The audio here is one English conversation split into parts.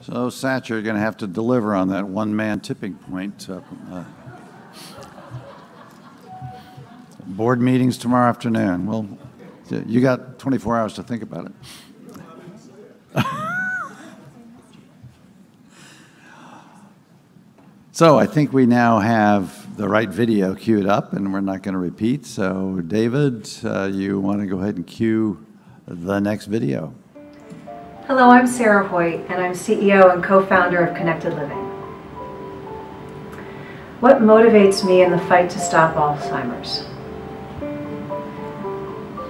So, Satch, you're going to have to deliver on that one-man tipping point. Board meetings tomorrow afternoon. Well, you got 24 hours to think about it. So I think we now have the right video queued up, and we're not going to repeat. So, David, you want to go ahead and cue the next video. Hello, I'm Sarah Hoyt, and I'm CEO and co-founder of Connected Living. What motivates me in the fight to stop Alzheimer's?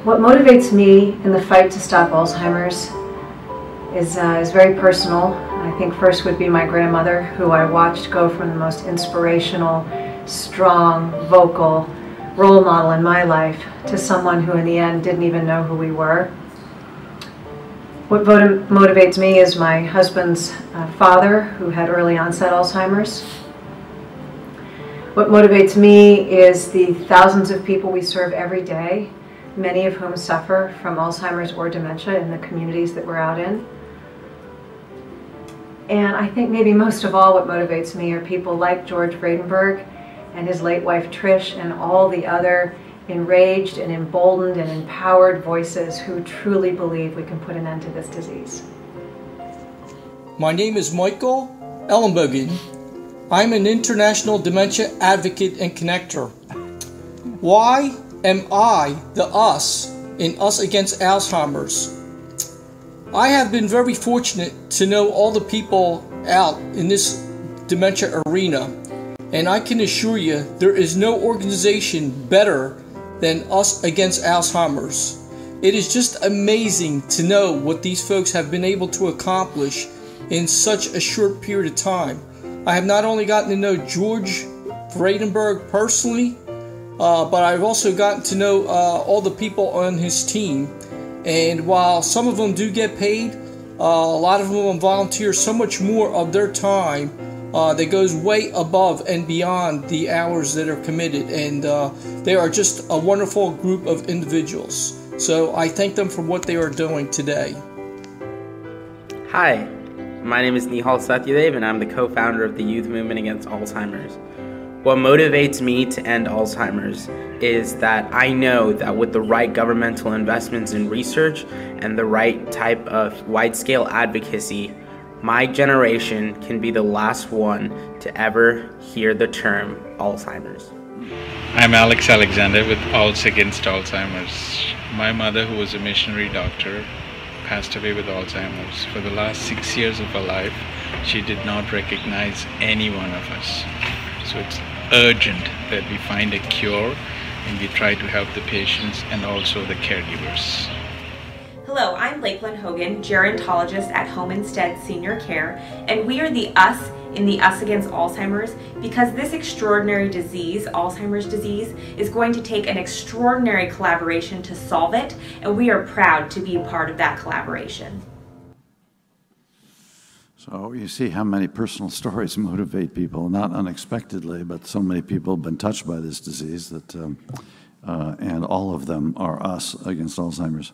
What motivates me in the fight to stop Alzheimer's is very personal. I think first would be my grandmother, who I watched go from the most inspirational, strong, vocal role model in my life to someone who in the end didn't even know who we were. What motivates me is my husband's father, who had early onset Alzheimer's. What motivates me is the thousands of people we serve every day, many of whom suffer from Alzheimer's or dementia in the communities that we're out in. And I think maybe most of all what motivates me are people like George Vredenberg and his late wife Trish and all the other enraged and emboldened and empowered voices who truly believe we can put an end to this disease. My name is Michael Elam. I'm an international dementia advocate and connector. Why am I the us in Us Against Alzheimer's? I have been very fortunate to know all the people out in this dementia arena, and I can assure you there is no organization better than Us Against Alzheimer's. It is just amazing to know what these folks have been able to accomplish in such a short period of time. I have not only gotten to know George Vredenberg personally, but I've also gotten to know all the people on his team. And while some of them do get paid, a lot of them volunteer so much more of their time that goes way above and beyond the hours that are committed. And they are just a wonderful group of individuals. So I thank them for what they are doing today. Hi, my name is Neha Satyadev, and I'm the co-founder of the Youth Movement Against Alzheimer's. What motivates me to end Alzheimer's is that I know that with the right governmental investments in research and the right type of wide-scale advocacy, my generation can be the last one to ever hear the term Alzheimer's. I'm Alex Alexander with Us Against Alzheimer's. My mother, who was a missionary doctor, passed away with Alzheimer's. For the last 6 years of her life, she did not recognize any one of us. So it's urgent that we find a cure and we try to help the patients and also the caregivers. Hello, I'm Lakeland Hogan, gerontologist at Home Instead Senior Care, and we are the us in the Us Against Alzheimer's because this extraordinary disease, Alzheimer's disease, is going to take an extraordinary collaboration to solve it, and we are proud to be a part of that collaboration. So you see how many personal stories motivate people, not unexpectedly, but so many people have been touched by this disease that, and all of them are us against Alzheimer's.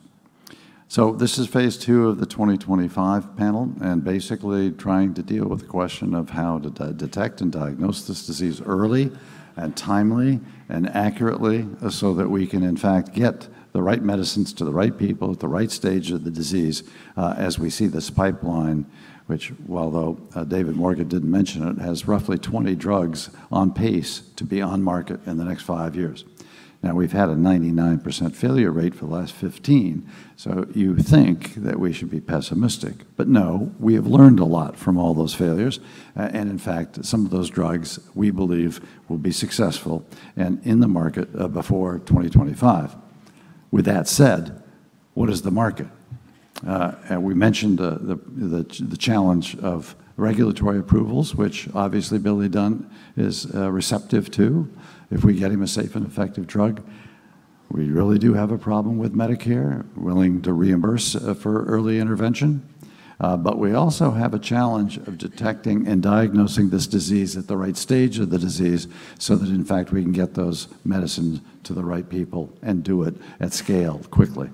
So this is phase 2 of the 2025 panel, and basically trying to deal with the question of how to detect and diagnose this disease early and timely and accurately so that we can in fact get the right medicines to the right people at the right stage of the disease as we see this pipeline, which, although David Morgan didn't mention it, has roughly 20 drugs on pace to be on market in the next 5 years. Now, we've had a 99% failure rate for the last 15, so you think that we should be pessimistic. But no, we have learned a lot from all those failures, and in fact, some of those drugs, we believe, will be successful and in the market before 2025. With that said, what is the market? And we mentioned the challenge of regulatory approvals, which obviously Billy Dunn is receptive to. If we get him a safe and effective drug, we really do have a problem with Medicare, willing to reimburse for early intervention. But we also have a challenge of detecting and diagnosing this disease at the right stage of the disease so that, in fact, we can get those medicines to the right people and do it at scale quickly.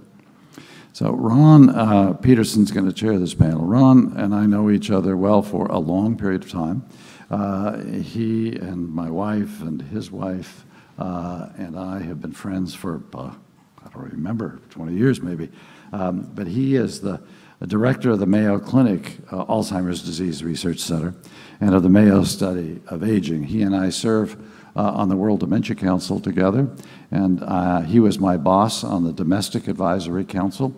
So Ron Peterson's going to chair this panel. Ron and I know each other well for a long period of time. He and my wife and his wife and I have been friends for, I don't remember, 20 years maybe. But he is the director of the Mayo Clinic Alzheimer's Disease Research Center and of the Mayo Study of Aging. He and I serve on the World Dementia Council together, and he was my boss on the Domestic Advisory Council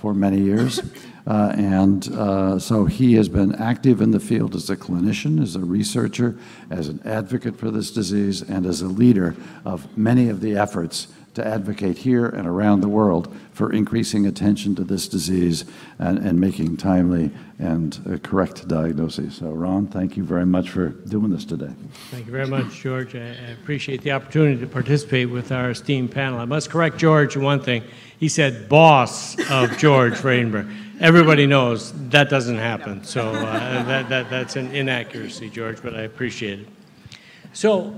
for many years. So he has been active in the field as a clinician, as a researcher, as an advocate for this disease, and as a leader of many of the efforts to advocate here and around the world for increasing attention to this disease and making timely and correct diagnoses. So Ron, thank you very much for doing this today. Thank you very much, George. I appreciate the opportunity to participate with our esteemed panel. I must correct George in one thing. He said boss of George Freidenberg. Everybody knows that doesn't happen. So that's an inaccuracy, George, but I appreciate it. So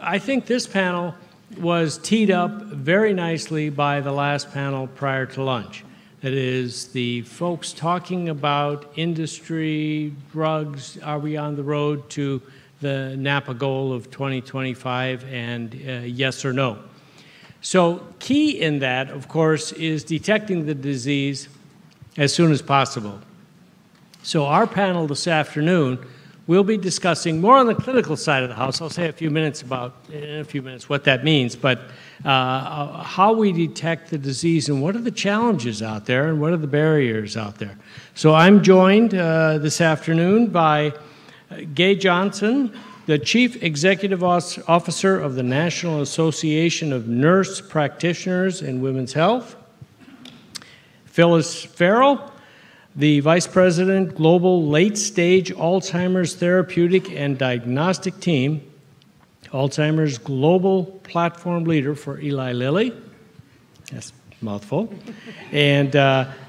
I think this panel was teed up very nicely by the last panel prior to lunch. That is, the folks talking about industry, drugs, are we on the road to the NAPA goal of 2025, and yes or no. So key in that, of course, is detecting the disease as soon as possible. So our panel this afternoon will be discussing more on the clinical side of the house. I'll say in a few minutes what that means, but how we detect the disease and what are the challenges out there and what are the barriers out there. So I'm joined this afternoon by Gay Johnson, the Chief Executive Officer of the National Association of Nurse Practitioners in Women's Health, Phyllis Farrell, the Vice President, Global Late Stage Alzheimer's Therapeutic and Diagnostic Team, Alzheimer's Global Platform Leader for Eli Lilly. That's a mouthful. And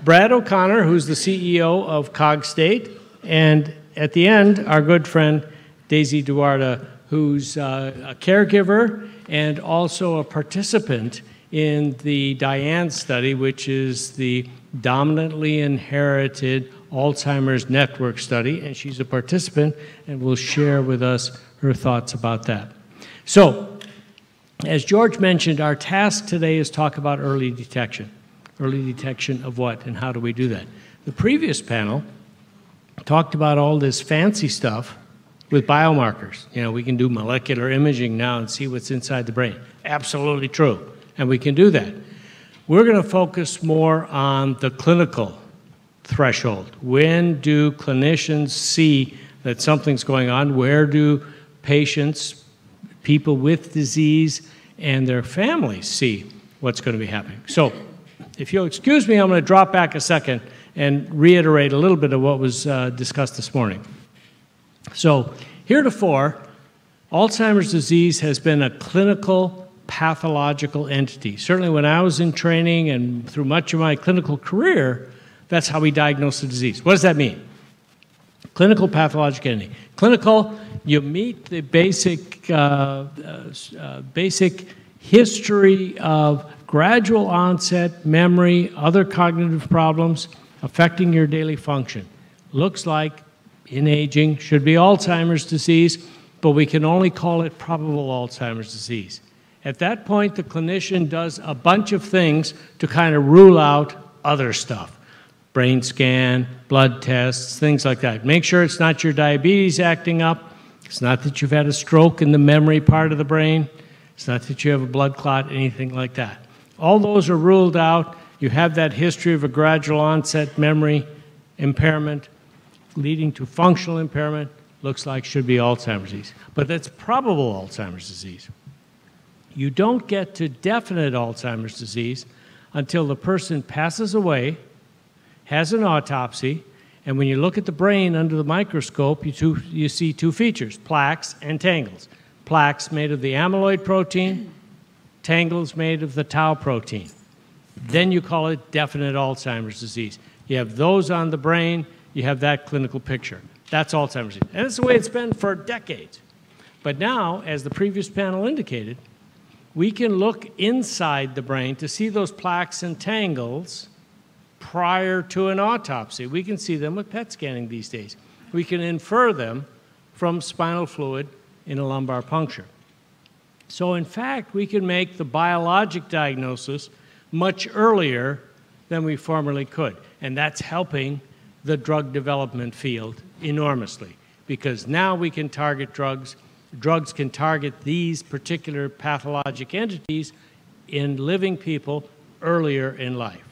Brad O'Connor, who's the CEO of Cogstate. And at the end, our good friend, Daisy Duarda, who's a caregiver and also a participant in the DIANE study, which is the Dominantly Inherited Alzheimer's Network study, and she's a participant and will share with us her thoughts about that. So, as George mentioned, our task today is talk about early detection. Early detection of what and how do we do that? The previous panel talked about all this fancy stuff with biomarkers. You know, we can do molecular imaging now and see what's inside the brain. Absolutely true, and we can do that. We're going to focus more on the clinical threshold. When do clinicians see that something's going on? Where do patients, people with disease, and their families see what's going to be happening? So, if you'll excuse me, I'm going to drop back a second and reiterate a little bit of what was discussed this morning. So, heretofore, Alzheimer's disease has been a clinical pathological entity. Certainly when I was in training and through much of my clinical career, that's how we diagnose the disease. What does that mean? Clinical pathological entity. Clinical, you meet the basic history of gradual onset, memory, other cognitive problems affecting your daily function. Looks like in aging should be Alzheimer's disease, but we can only call it probable Alzheimer's disease. At that point, the clinician does a bunch of things to kind of rule out other stuff. Brain scan, blood tests, things like that. Make sure it's not your diabetes acting up. It's not that you've had a stroke in the memory part of the brain. It's not that you have a blood clot, anything like that. All those are ruled out. You have that history of a gradual onset memory impairment leading to functional impairment. Looks like should be Alzheimer's disease. But that's probable Alzheimer's disease. You don't get to definite Alzheimer's disease until the person passes away, has an autopsy, and when you look at the brain under the microscope, you see two features, plaques and tangles. Plaques made of the amyloid protein, tangles made of the tau protein. Then you call it definite Alzheimer's disease. You have those on the brain, you have that clinical picture. That's Alzheimer's disease. And that's the way it's been for decades. But now, as the previous panel indicated, we can look inside the brain to see those plaques and tangles prior to an autopsy. We can see them with PET scanning these days. We can infer them from spinal fluid in a lumbar puncture. So in fact, we can make the biologic diagnosis much earlier than we formerly could. And that's helping the drug development field enormously, because now we can target drugs. Drugs can target these particular pathologic entities in living people earlier in life.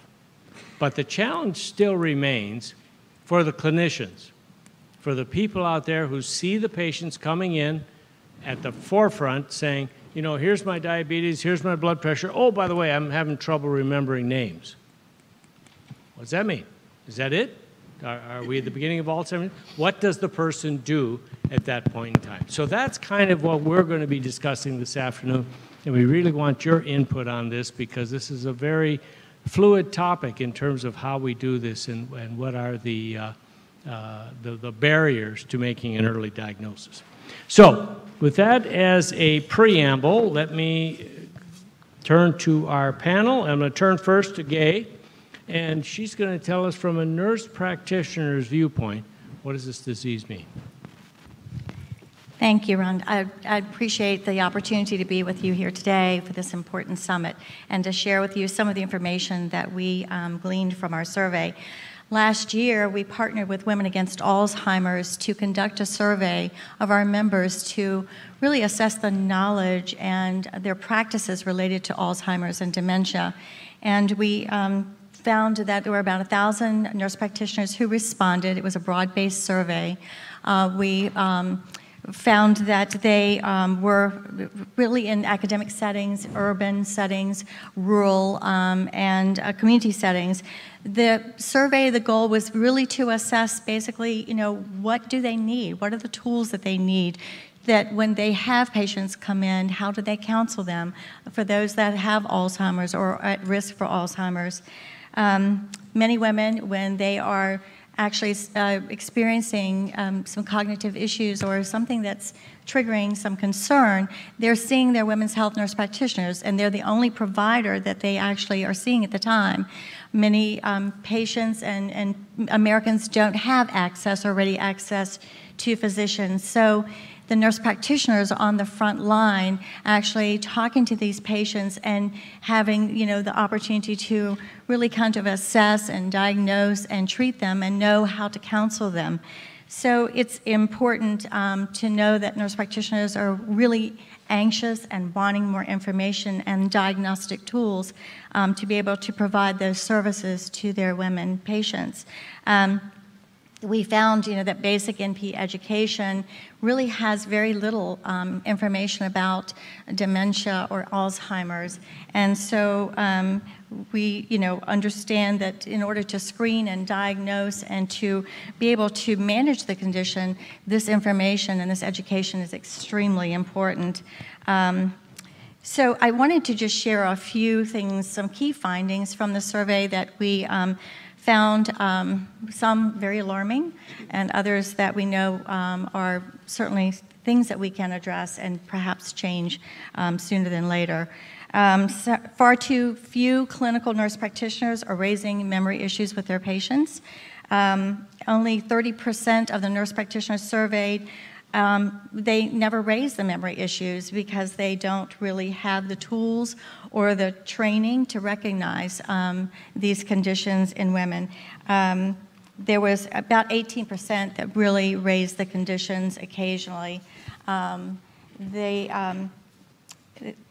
But the challenge still remains for the clinicians, for the people out there who see the patients coming in at the forefront saying, you know, here's my diabetes, here's my blood pressure. Oh, by the way, I'm having trouble remembering names. What does that mean? Is that it? Are we at the beginning of Alzheimer's? What does the person do at that point in time? So that's kind of what we're going to be discussing this afternoon, and we really want your input on this because this is a very fluid topic in terms of how we do this and what are the barriers to making an early diagnosis. So with that as a preamble, let me turn to our panel. I'm going to turn first to Gay, and she's going to tell us from a nurse practitioner's viewpoint, what does this disease mean? Thank you, Ron. I appreciate the opportunity to be with you here today for this important summit and to share with you some of the information that we gleaned from our survey. Last year, we partnered with Women Against Alzheimer's to conduct a survey of our members to really assess the knowledge and their practices related to Alzheimer's and dementia. And we found that there were about 1,000 nurse practitioners who responded. It was a broad-based survey. We found that they were really in academic settings, urban settings, rural, and community settings. The survey, the goal was really to assess basically, you know, what do they need? What are the tools that they need? That when they have patients come in, how do they counsel them for those that have Alzheimer's or at risk for Alzheimer's? Many women, when they are actually experiencing some cognitive issues or something that's triggering some concern, they're seeing their women's health nurse practitioners, and they're the only provider that they actually are seeing at the time. Many patients and Americans don't have access or ready access to physicians. So the nurse practitioners on the front line actually talking to these patients and having, you know, the opportunity to really kind of assess and diagnose and treat them and know how to counsel them. So it's important to know that nurse practitioners are really anxious and wanting more information and diagnostic tools to be able to provide those services to their women patients. We found, you know, that basic NP education really has very little information about dementia or Alzheimer's, and so we, you know, understand that in order to screen and diagnose and to be able to manage the condition, this information and this education is extremely important. So I wanted to just share a few things, some key findings from the survey that we found, some very alarming and others that we know are certainly things that we can address and perhaps change sooner than later. So far too few clinical nurse practitioners are raising memory issues with their patients. Only 30% of the nurse practitioners surveyed, they never raise the memory issues because they don't really have the tools or the training to recognize these conditions in women. There was about 18% that really raised the conditions occasionally.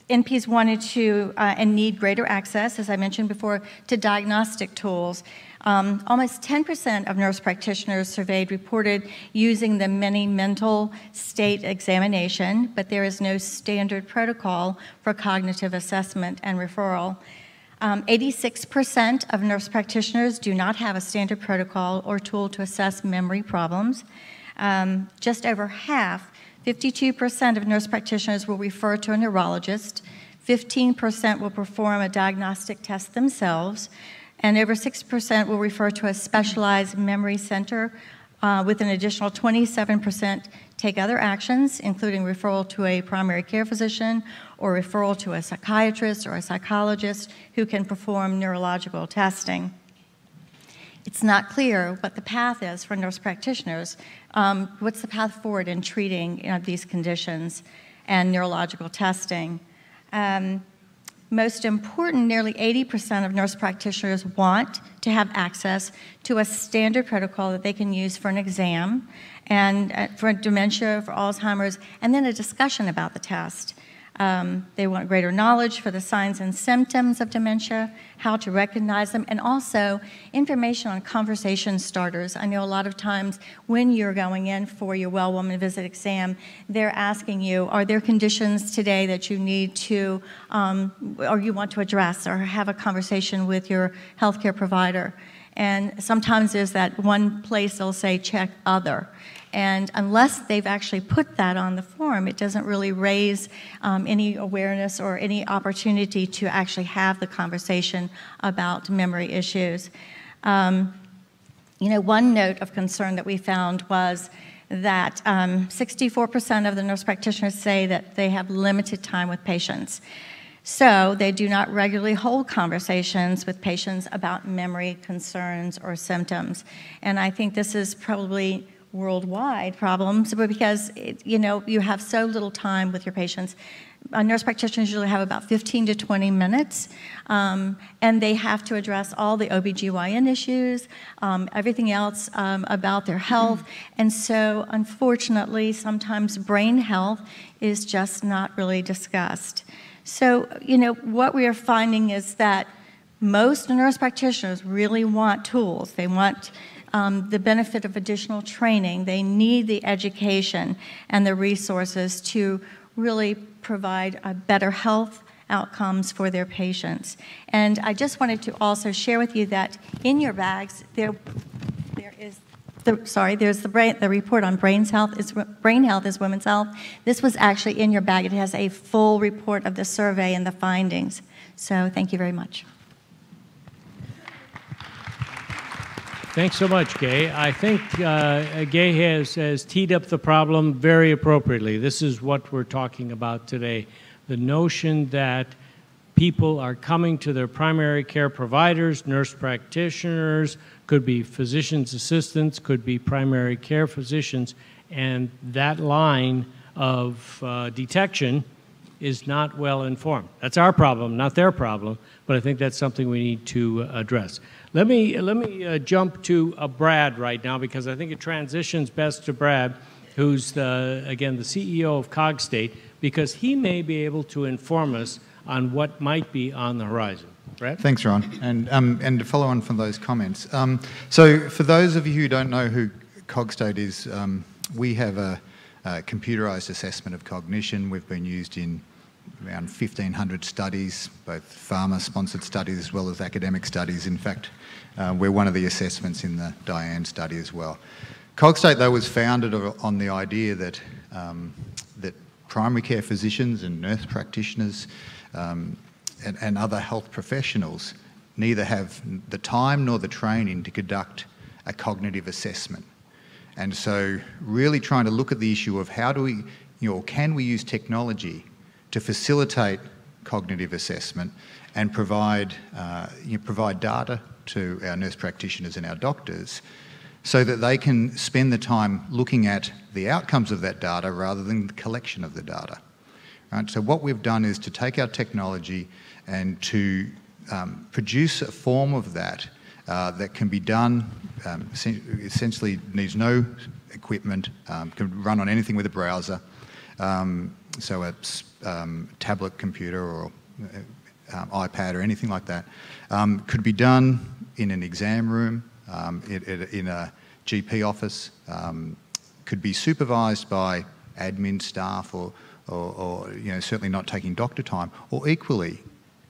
NPs wanted to and need greater access, as I mentioned before, to diagnostic tools. Almost 10% of nurse practitioners surveyed reported using the mini mental state examination, but there is no standard protocol for cognitive assessment and referral. 86% of nurse practitioners do not have a standard protocol or tool to assess memory problems. Just over half, 52% of nurse practitioners will refer to a neurologist, 15% will perform a diagnostic test themselves, and over 6% will refer to a specialized memory center, with an additional 27% take other actions, including referral to a primary care physician or referral to a psychiatrist or a psychologist who can perform neurological testing. It's not clear what the path is for nurse practitioners. What's the path forward in treating these conditions and neurological testing? Most important, nearly 80% of nurse practitioners want to have access to a standard protocol that they can use for an exam and for dementia, for Alzheimer's, and then a discussion about the test. They want greater knowledge for the signs and symptoms of dementia, how to recognize them, and also information on conversation starters. I know a lot of times when you're going in for your well woman visit exam, they're asking you, are there conditions today that you need to, or you want to address, or have a conversation with your healthcare provider? And sometimes there's that one place they'll say, check other. And unless they've actually put that on the form, it doesn't really raise any awareness or any opportunity to actually have the conversation about memory issues. One note of concern that we found was that 64% of the nurse practitioners say that they have limited time with patients. So they do not regularly hold conversations with patients about memory concerns or symptoms. And I think this is probably worldwide problems, but because you have so little time with your patients. Nurse practitioners usually have about 15 to 20 minutes, and they have to address all the OBGYN issues, everything else about their health, and so unfortunately sometimes brain health is just not really discussed. So what we are finding is that most nurse practitioners really want tools. They want the benefit of additional training. They need the education and the resources to really provide better health outcomes for their patients. And I just wanted to also share with you that in your bags there's the report on brain health is women's health. This was actually in your bag. It has a full report of the survey and the findings. So thank you very much. Thanks so much, Gay. I think Gay has teed up the problem very appropriately. This is what we're talking about today. The notion that people are coming to their primary care providers, nurse practitioners, could be physician's assistants, could be primary care physicians, and that line of detection is not well informed. That's our problem, not their problem, but I think that's something we need to address. Let me jump to Brad right now, because I think it transitions best to Brad, who's again the CEO of Cogstate, because he may be able to inform us on what might be on the horizon. Brad? Thanks, Ron. And to follow on from those comments, so for those of you who don't know who Cogstate is, we have a computerized assessment of cognition. We've been used in around 1,500 studies, both pharma-sponsored studies as well as academic studies. In fact, we're one of the assessments in the Diane study as well. Cogstate, though, was founded on the idea that that primary care physicians and nurse practitioners and other health professionals neither have the time nor the training to conduct a cognitive assessment. And so really trying to look at the issue of how do we, can we use technology to facilitate cognitive assessment and provide data to our nurse practitioners and our doctors so that they can spend the time looking at the outcomes of that data rather than the collection of the data. Right? So what we've done is to take our technology and to produce a form of that that can be done, essentially needs no equipment, can run on anything with a browser, so a tablet computer or iPad or anything like that, could be done in an exam room, in a GP office, could be supervised by admin staff or certainly not taking doctor time, or equally,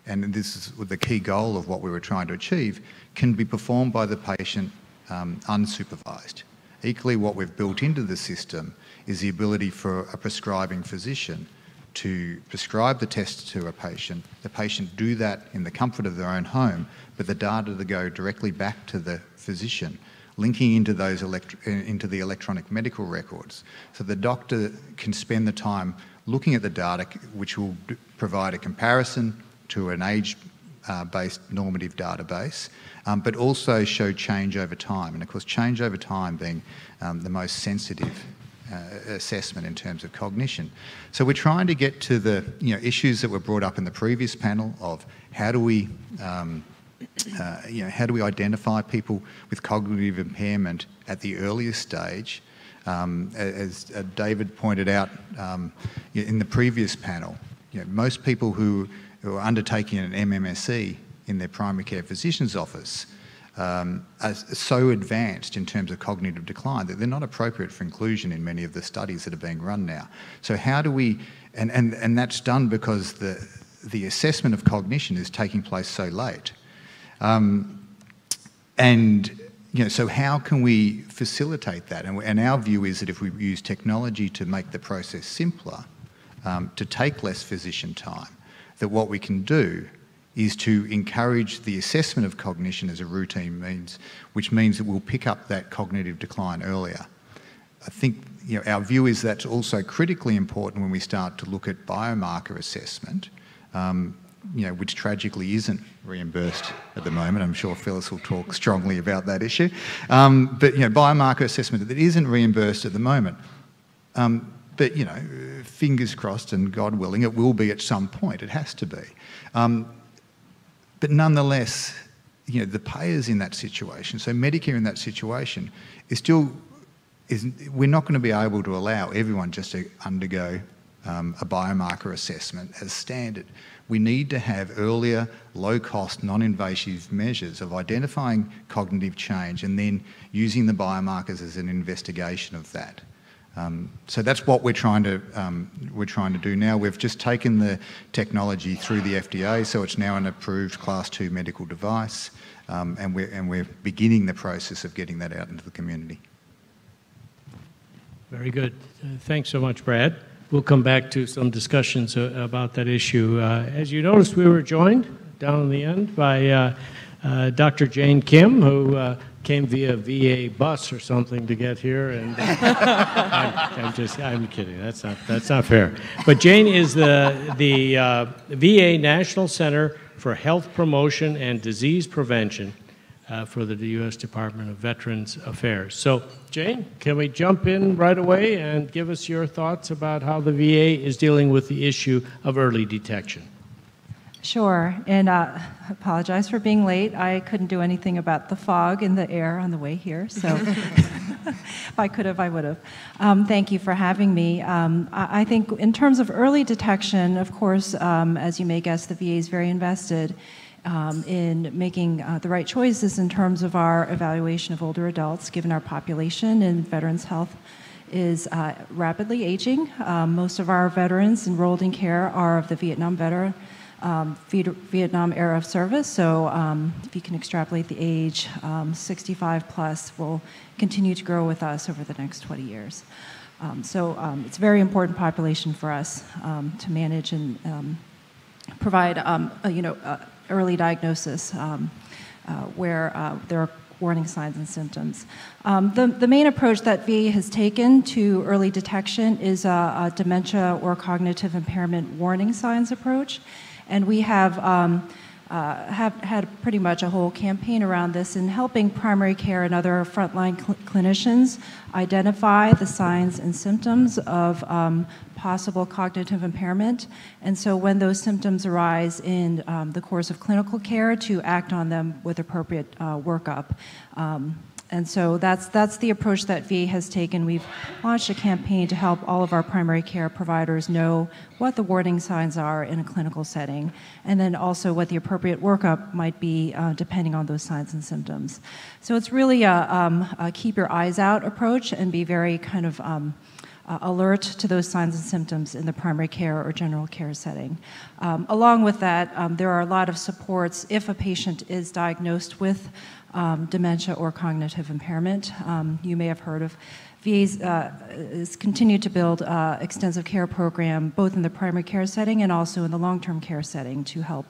and this is the key goal of what we were trying to achieve, can be performed by the patient unsupervised. Equally, what we've built into the system is the ability for a prescribing physician to prescribe the test to a patient, the patient do that in the comfort of their own home, but the data to go directly back to the physician, linking into those into the electronic medical records. So the doctor can spend the time looking at the data, which will provide a comparison to an aged based normative database, but also show change over time. And of course, change over time being the most sensitive assessment in terms of cognition. So we're trying to get to the issues that were brought up in the previous panel of how do we how do we identify people with cognitive impairment at the earliest stage? As David pointed out in the previous panel, most people who are undertaking an MMSE in their primary care physician's office are so advanced in terms of cognitive decline that they're not appropriate for inclusion in many of the studies that are being run now. So how do we, and that's done because the assessment of cognition is taking place so late. So how can we facilitate that? And our view is that if we use technology to make the process simpler, to take less physician time, that what we can do is to encourage the assessment of cognition as a routine means, which means that we'll pick up that cognitive decline earlier. I think our view is that's also critically important when we start to look at biomarker assessment, which tragically isn't reimbursed at the moment. I'm sure Phyllis will talk strongly about that issue. But biomarker assessment that isn't reimbursed at the moment. But fingers crossed and God willing, it will be at some point. It has to be. But nonetheless, the payers in that situation, so Medicare in that situation, we're not going to be able to allow everyone just to undergo a biomarker assessment as standard. We need to have earlier, low-cost, non-invasive measures of identifying cognitive change and then using the biomarkers as an investigation of that. So that's what we're trying to do now. We've just taken the technology through the FDA, so it's now an approved Class 2 medical device, and we're beginning the process of getting that out into the community. Very good. Thanks so much, Brad. We'll come back to some discussions about that issue. As you noticed, we were joined down in the end by Dr. Jane Kim, who came via VA bus or something to get here, and I'm kidding. That's not fair. But Jane is the VA National Center for Health Promotion and Disease Prevention for the U.S. Department of Veterans Affairs. So, Jane, can we jump in right away and give us your thoughts about how the VA is dealing with the issue of early detection? Sure, and I apologize for being late. I couldn't do anything about the fog in the air on the way here, so if I could have, I would have. Thank you for having me. I think in terms of early detection, of course, as you may guess, the VA is very invested in making the right choices in terms of our evaluation of older adults, given our population and veterans' health is rapidly aging. Most of our veterans enrolled in care are of the Vietnam era of service, so if you can extrapolate the age, 65 plus will continue to grow with us over the next 20 years. So it's a very important population for us to manage and provide early diagnosis where there are warning signs and symptoms. The main approach that VA has taken to early detection is a dementia or cognitive impairment warning signs approach. And we have had pretty much a whole campaign around this in helping primary care and other frontline clinicians identify the signs and symptoms of possible cognitive impairment. And so when those symptoms arise in the course of clinical care, to act on them with appropriate workup. And so that's the approach that VA has taken. We've launched a campaign to help all of our primary care providers know what the warning signs are in a clinical setting, and then also what the appropriate workup might be depending on those signs and symptoms. So it's really a keep your eyes out approach and be very kind of alert to those signs and symptoms in the primary care or general care setting. Along with that, there are a lot of supports if a patient is diagnosed with dementia or cognitive impairment. You may have heard of VA's has continued to build extensive care program both in the primary care setting and also in the long-term care setting to help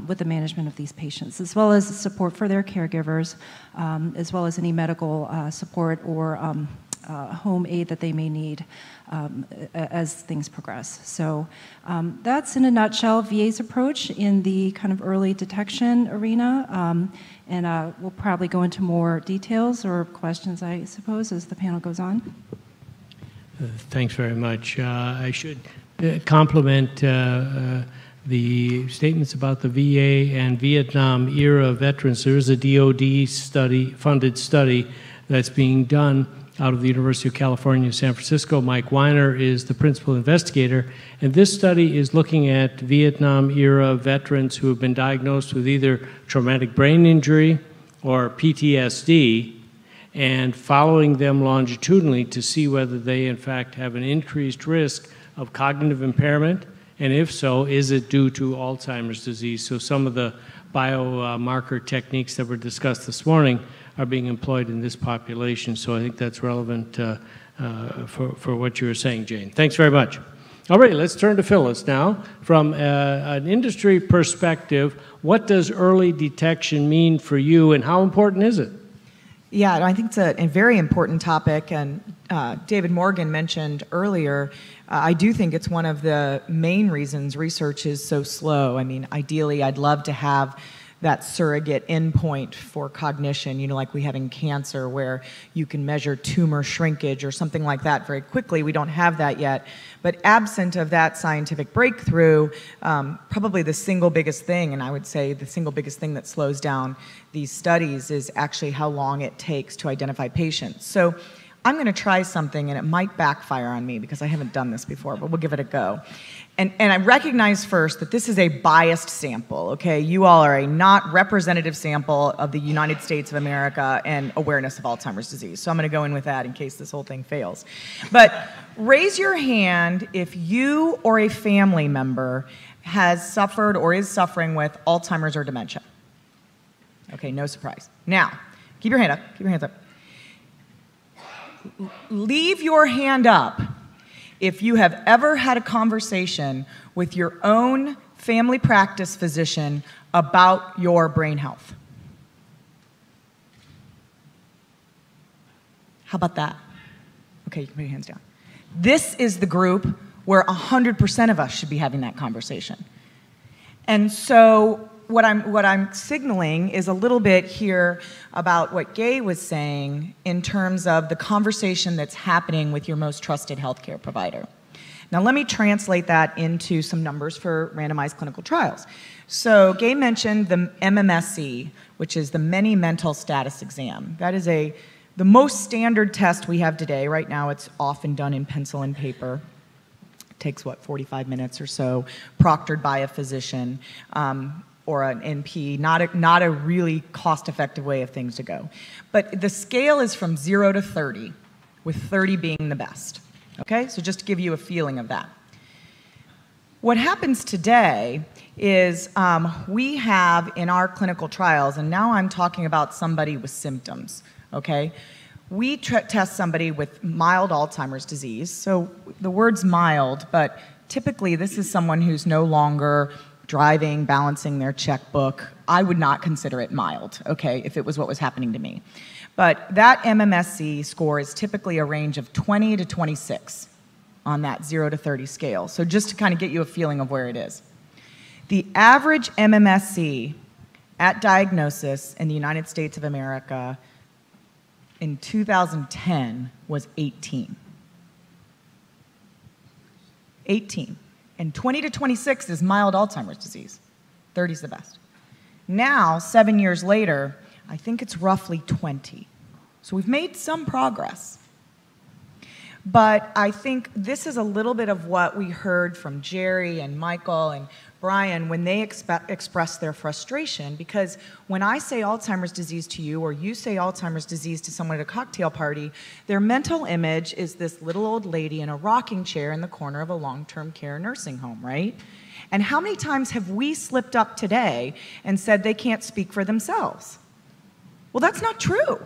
with the management of these patients, as well as support for their caregivers, as well as any medical support or home aid that they may need as things progress. So that's in a nutshell VA's approach in the kind of early detection arena. And we'll probably go into more details or questions, I suppose, as the panel goes on. Thanks very much. I should compliment the statements about the VA and Vietnam era veterans. There is a DoD funded study that's being done out of the University of California, San Francisco. Mike Weiner is the principal investigator, and this study is looking at Vietnam era veterans who have been diagnosed with either traumatic brain injury or PTSD, and following them longitudinally to see whether they in fact have an increased risk of cognitive impairment, and if so, is it due to Alzheimer's disease? So some of the biomarker techniques that were discussed this morning are being employed in this population, so I think that's relevant for what you were saying, Jane. Thanks very much. All right, let's turn to Phyllis now. From an industry perspective, what does early detection mean for you, and how important is it? Yeah, I think it's a very important topic, and David Morgan mentioned earlier, I do think it's one of the main reasons research is so slow. I mean, ideally, I'd love to have that surrogate endpoint for cognition, you know, like we have in cancer, where you can measure tumor shrinkage or something like that very quickly. We don't have that yet. But absent of that scientific breakthrough, probably the single biggest thing, and I would say the single biggest thing that slows down these studies is actually how long it takes to identify patients. So I'm going to try something, and it might backfire on me because I haven't done this before, but we'll give it a go. And I recognize first that this is a biased sample, okay? You all are a not representative sample of the United States of America and awareness of Alzheimer's disease. So I'm going to go in with that in case this whole thing fails. But raise your hand if you or a family member has suffered or is suffering with Alzheimer's or dementia. Okay, no surprise. Now, keep your hand up. Keep your hands up. Leave your hand up if you have ever had a conversation with your own family practice physician about your brain health. How about that? Okay, you can put your hands down. This is the group where 100% of us should be having that conversation. And so what I'm signaling is a little bit here about what Gay was saying in terms of the conversation that's happening with your most trusted healthcare provider. Now let me translate that into some numbers for randomized clinical trials. So Gay mentioned the MMSE, which is the Many Mental Status Exam. That is the most standard test we have today. Right now it's often done in pencil and paper. It takes, 45 minutes or so, proctored by a physician. Or an NP, not a really cost-effective way of things to go. But the scale is from 0 to 30, with 30 being the best. Okay, so just to give you a feeling of that. What happens today is we have in our clinical trials, and now I'm talking about somebody with symptoms, okay? We test somebody with mild Alzheimer's disease. So the word's mild, but typically this is someone who's no longer driving, balancing their checkbook. I would not consider it mild, okay, if it was what was happening to me. But that MMSE score is typically a range of 20 to 26 on that 0 to 30 scale. So just to kind of get you a feeling of where it is. The average MMSE at diagnosis in the United States of America in 2010 was 18. 18. And 20 to 26 is mild Alzheimer's disease. 30 is the best. Now, 7 years later, I think it's roughly 20. So we've made some progress. But I think this is a little bit of what we heard from Jerry and Michael and Brian when they express their frustration, because when I say Alzheimer's disease to you or you say Alzheimer's disease to someone at a cocktail party, their mental image is this little old lady in a rocking chair in the corner of a long-term care nursing home, right? And how many times have we slipped up today and said they can't speak for themselves? Well, that's not true.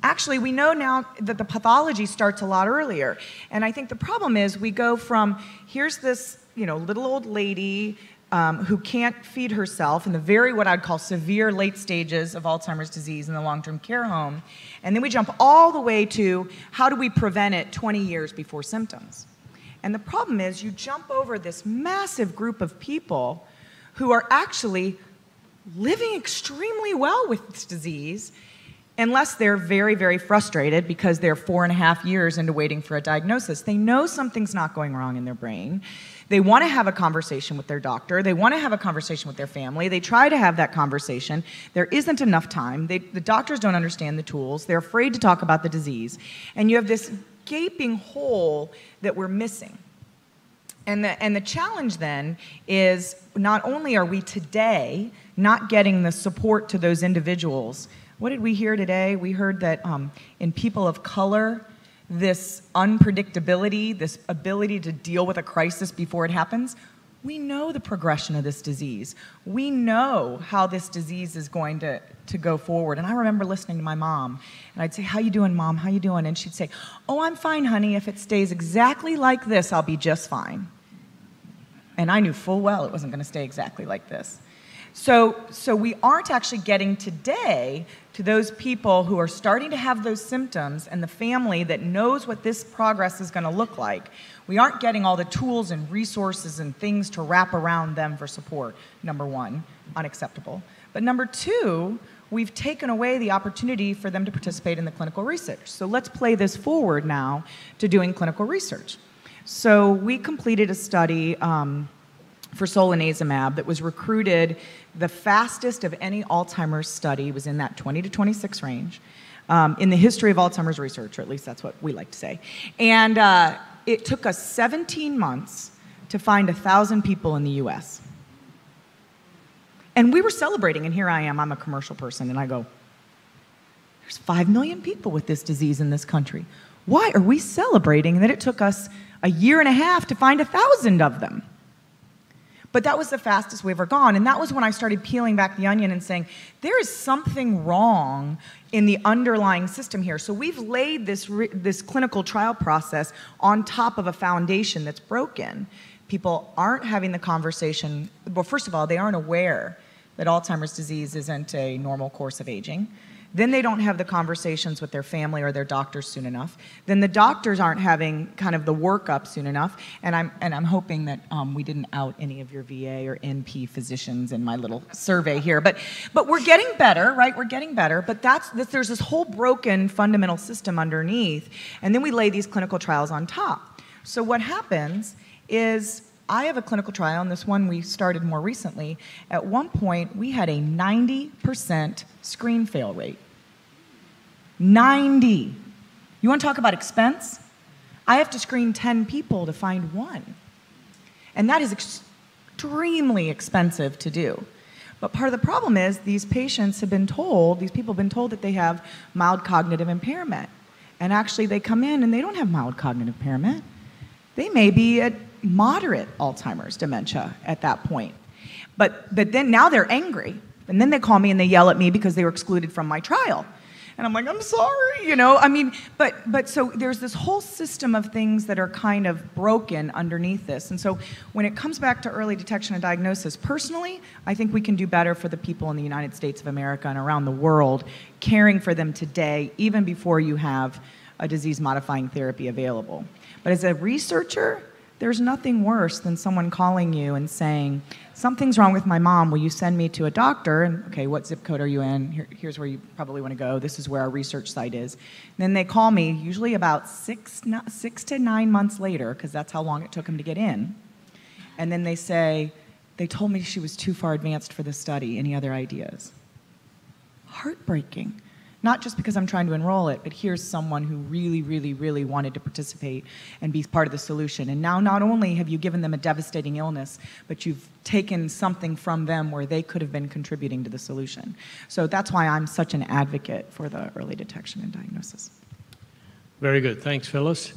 Actually, we know now that the pathology starts a lot earlier. And I think the problem is we go from, here's this, little old lady who can't feed herself in the very, what I'd call severe late stages of Alzheimer's disease in the long-term care home. And then we jump all the way to how do we prevent it 20 years before symptoms. And the problem is you jump over this massive group of people who are actually living extremely well with this disease, unless they're very, very frustrated because they're 4.5 years into waiting for a diagnosis. They know something's not going wrong in their brain. They want to have a conversation with their doctor. They want to have a conversation with their family. They try to have that conversation. There isn't enough time. The doctors don't understand the tools. They're afraid to talk about the disease. And you have this gaping hole that we're missing. And the challenge then is not only are we today not getting the support to those individuals. What did we hear today? We heard that in people of color, this unpredictability, this ability to deal with a crisis before it happens, we know the progression of this disease. We know how this disease is going to go forward. And I remember listening to my mom, and I'd say, "How you doing, Mom? How you doing?" And she'd say, "Oh, I'm fine, honey. If it stays exactly like this, I'll be just fine." And I knew full well it wasn't going to stay exactly like this. So we aren't actually getting today to those people who are starting to have those symptoms and the family that knows what this progress is going to look like. We aren't getting all the tools and resources and things to wrap around them for support. Number one, unacceptable. But number two, we've taken away the opportunity for them to participate in the clinical research. So let's play this forward now to doing clinical research. So we completed a study for solanezumab that was recruited the fastest of any Alzheimer's study, was in that 20 to 26 range, in the history of Alzheimer's research, or at least that's what we like to say. And it took us 17 months to find 1,000 people in the US. And we were celebrating, and here I am, I'm a commercial person, and I go, there's 5 million people with this disease in this country. Why are we celebrating that it took us a year and a half to find 1,000 of them? But that was the fastest we've ever gone. And that was when I started peeling back the onion and saying, there is something wrong in the underlying system here. So we've laid this clinical trial process on top of a foundation that's broken. People aren't having the conversation. Well, first of all, they aren't aware that Alzheimer's disease isn't a normal course of aging. Then they don't have the conversations with their family or their doctors soon enough. Then the doctors aren't having kind of the workup soon enough. And I'm hoping that we didn't out any of your VA or NP physicians in my little survey here. But we're getting better, right? We're getting better. But there's this whole broken fundamental system underneath. And then we lay these clinical trials on top. So what happens is I have a clinical trial, and this one we started more recently. At one point, we had a 90% screen fail rate. 90. You want to talk about expense? I have to screen 10 people to find one. And that is extremely expensive to do. But part of the problem is these patients have been told, these people have been told that they have mild cognitive impairment. And actually they come in and they don't have mild cognitive impairment. They may be at moderate Alzheimer's dementia at that point. But then now they're angry. And then they call me and they yell at me because they were excluded from my trial. And I'm like, I'm sorry, you know. I mean, but so there's this whole system of things that are kind of broken underneath this. And so when it comes back to early detection and diagnosis, personally, I think we can do better for the people in the United States of America and around the world, caring for them today, even before you have a disease-modifying therapy available. But as a researcher, there's nothing worse than someone calling you and saying, something's wrong with my mom, will you send me to a doctor? And okay, what zip code are you in? Here's where you probably want to go. This is where our research site is. And then they call me, usually about 6 to 9 months later, because that's how long it took them to get in. And then they say, they told me she was too far advanced for the study. Any other ideas? Heartbreaking. Not just because I'm trying to enroll it, but here's someone who really, really, really wanted to participate and be part of the solution. And now not only have you given them a devastating illness, but you've taken something from them where they could have been contributing to the solution. So that's why I'm such an advocate for the early detection and diagnosis. Very good. Thanks, Phyllis.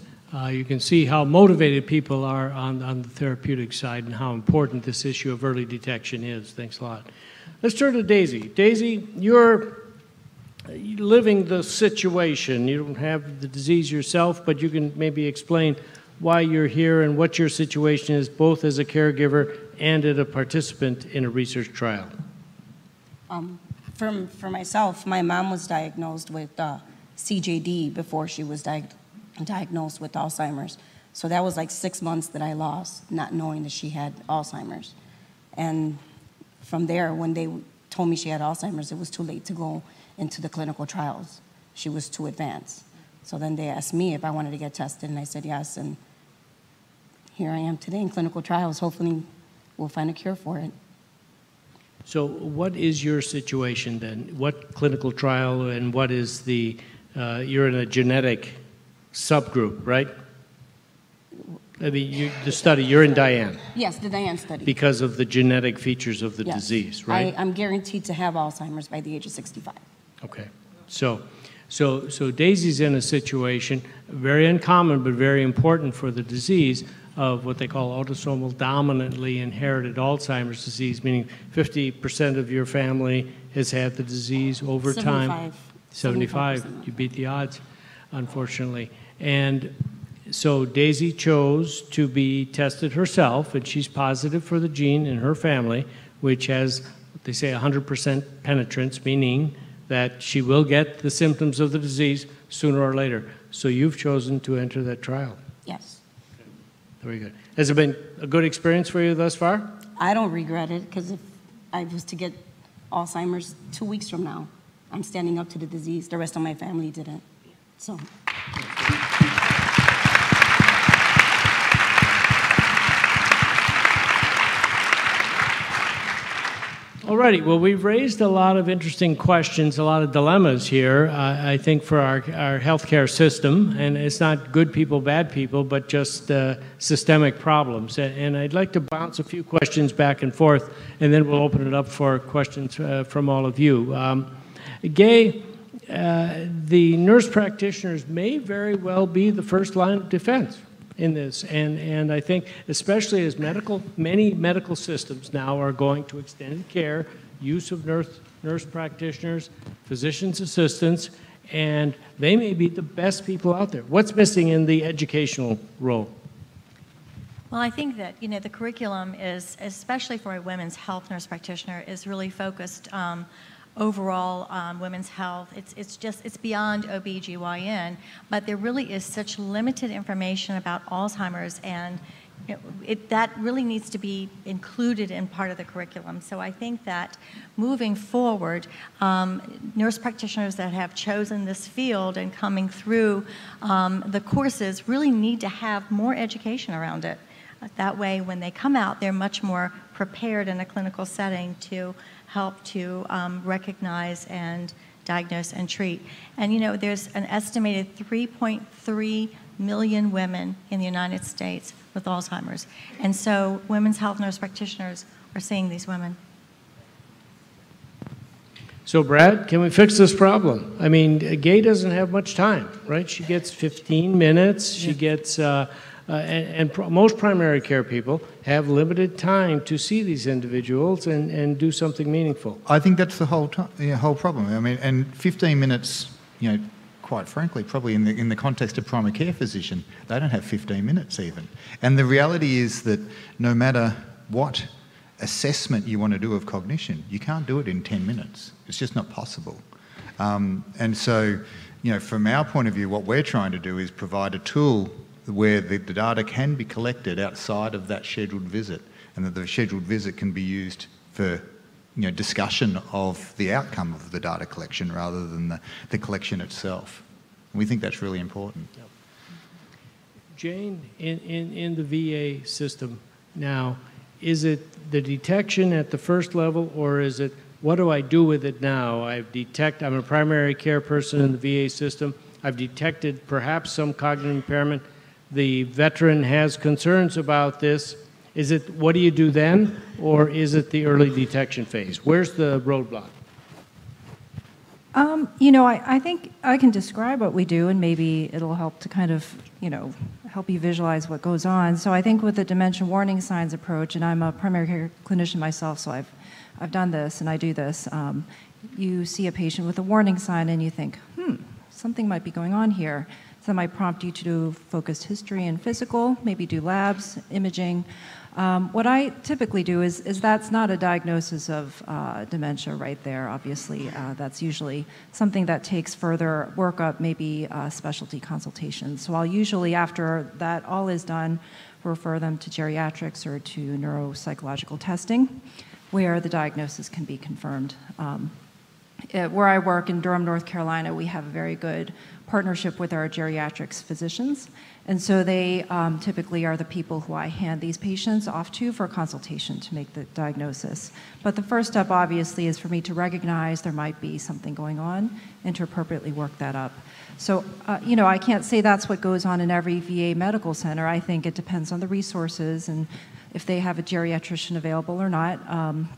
You can see how motivated people are on the therapeutic side and how important this issue of early detection is. Thanks a lot. Let's turn to Daisy. Daisy, you're living the situation. You don't have the disease yourself, but you can maybe explain why you're here and what your situation is, both as a caregiver and a participant in a research trial? For myself, my mom was diagnosed with CJD before she was diagnosed with Alzheimer's. So that was like 6 months that I lost, not knowing that she had Alzheimer's. And from there, when they told me she had Alzheimer's, it was too late to go into the clinical trials. She was too advanced. So then they asked me if I wanted to get tested, and I said yes. And here I am today in clinical trials. Hopefully, we'll find a cure for it. So what is your situation then? What clinical trial, and what is the, you're in a genetic subgroup, right? I mean, the study, you're in Diane. Yes, the Diane study. Because of the genetic features of the disease, right? I'm guaranteed to have Alzheimer's by the age of 65. Okay. So Daisy's in a situation, very uncommon but very important for the disease, of what they call autosomal dominantly inherited Alzheimer's disease, meaning 50% of your family has had the disease over time. 75. You beat the odds, unfortunately. And so Daisy chose to be tested herself, and she's positive for the gene in her family, which has, they say, 100% penetrance, meaning that she will get the symptoms of the disease sooner or later. So you've chosen to enter that trial. Yes. Very good. Has it been a good experience for you thus far? I don't regret it, because if I was to get Alzheimer's 2 weeks from now, I'm standing up to the disease. The rest of my family didn't. So. Alrighty, well, we've raised a lot of interesting questions, a lot of dilemmas here, I think, for our healthcare system. And it's not good people, bad people, but just systemic problems. And I'd like to bounce a few questions back and forth, and then we'll open it up for questions from all of you. Gay, the nurse practitioners may very well be the first line of defense in this, and I think especially as many medical systems now are going to extended care, use of nurse practitioners, physician's assistants, and they may be the best people out there. What's missing in the educational role? Well, I think that, you know, the curriculum is, especially for a women's health nurse practitioner, is really focused overall on women's health. It's beyond OBGYN, but there really is such limited information about Alzheimer's, and that really needs to be included in part of the curriculum. So I think that moving forward, nurse practitioners that have chosen this field and coming through the courses really need to have more education around it. That way, when they come out, they're much more prepared in a clinical setting to help to recognize and diagnose and treat. And you know, there's an estimated 3.3 million women in the United States with Alzheimer's. And so women's health nurse practitioners are seeing these women. So Brad, can we fix this problem? I mean, Gay doesn't have much time, right? She gets 15 minutes, she gets, most primary care people have limited time to see these individuals and do something meaningful. I think that's the whole problem. I mean, and 15 minutes, you know, quite frankly, probably in the context of primary care physician, they don't have 15 minutes even. And the reality is that no matter what assessment you want to do of cognition, you can't do it in 10 minutes. It's just not possible. And so, you know, from our point of view, what we're trying to do is provide a tool where the data can be collected outside of that scheduled visit, and that the scheduled visit can be used for, you know, discussion of the outcome of the data collection rather than the collection itself. And we think that's really important. Yep. Jane, in the VA system now, is it the detection at the first level, or is it what do I do with it now? I'm a primary care person in the VA system. I've detected perhaps some cognitive impairment. The veteran has concerns about this. Is it what do you do then, or is it the early detection phase? Where's the roadblock? You know, I think I can describe what we do, and maybe it'll help to kind of, you know, help you visualize what goes on. So I think with the dementia warning signs approach, and I'm a primary care clinician myself, so I've done this and I do this. You see a patient with a warning sign and you think, something might be going on here. So that might prompt you to do focused history and physical, maybe do labs, imaging. What I typically do is that's not a diagnosis of dementia right there, obviously. That's usually something that takes further workup, maybe specialty consultations. So I'll usually, after that all is done, refer them to geriatrics or to neuropsychological testing, where the diagnosis can be confirmed. Where I work in Durham, North Carolina, we have a very good partnership with our geriatrics physicians. And so they typically are the people who I hand these patients off to for consultation to make the diagnosis. But the first step, obviously, is for me to recognize there might be something going on and to appropriately work that up. So, I can't say that's what goes on in every VA medical center. I think it depends on the resources and if they have a geriatrician available or not.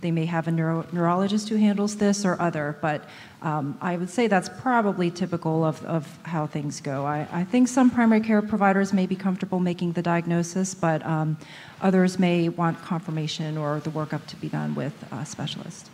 They may have a neurologist who handles this or other, but I would say that's probably typical of how things go. I think some primary care providers may be comfortable making the diagnosis, but others may want confirmation or the workup to be done with a specialist.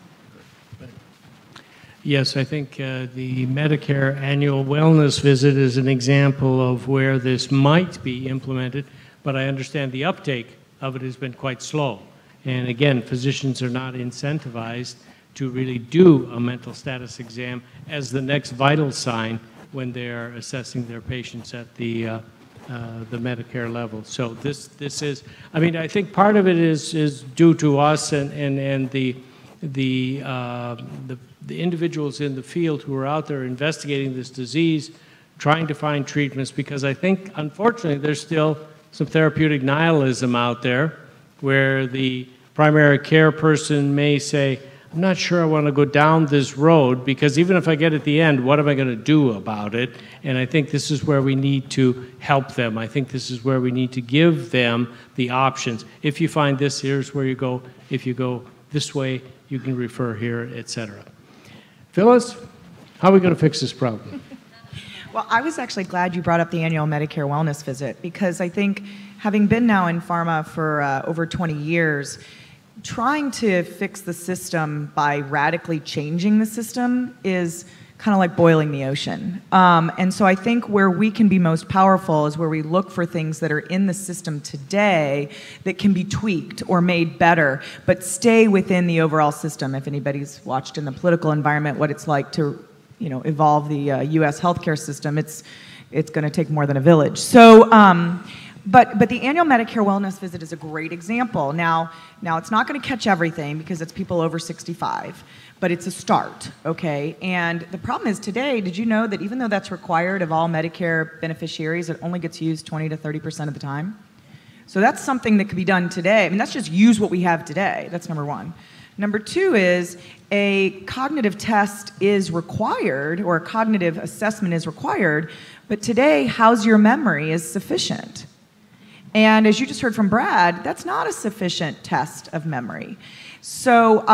Yes, I think the Medicare annual wellness visit is an example of where this might be implemented, but I understand the uptake of it has been quite slow. And again, physicians are not incentivized to really do a mental status exam as the next vital sign when they're assessing their patients at the Medicare level. So this is, I think part of it is due to us and the individuals in the field who are out there investigating this disease, trying to find treatments, because I think, unfortunately, there's still some therapeutic nihilism out there where the primary care person may say, I'm not sure I want to go down this road because even if I get at the end, what am I going to do about it? And I think this is where we need to help them. I think this is where we need to give them the options. If you find this, here's where you go. If you go this way, you can refer here, etc. Phyllis, how are we going to fix this problem? Well, I was actually glad you brought up the annual Medicare wellness visit because I think, having been now in pharma for over 20 years, trying to fix the system by radically changing the system is kind of like boiling the ocean. And so I think where we can be most powerful is where we look for things that are in the system today that can be tweaked or made better, but stay within the overall system. If anybody's watched in the political environment what it's like to evolve the U.S. healthcare system, it's going to take more than a village. So, but the annual Medicare wellness visit is a great example. Now it's not going to catch everything because it's people over 65, but it's a start, okay? And the problem is today, did you know that even though that's required of all Medicare beneficiaries, it only gets used 20 to 30% of the time? So that's something that could be done today. Let's just use what we have today. That's number one. Number two is a cognitive test is required, or a cognitive assessment is required, but today, how's your memory is sufficient. And as you just heard from Brad, that's not a sufficient test of memory. So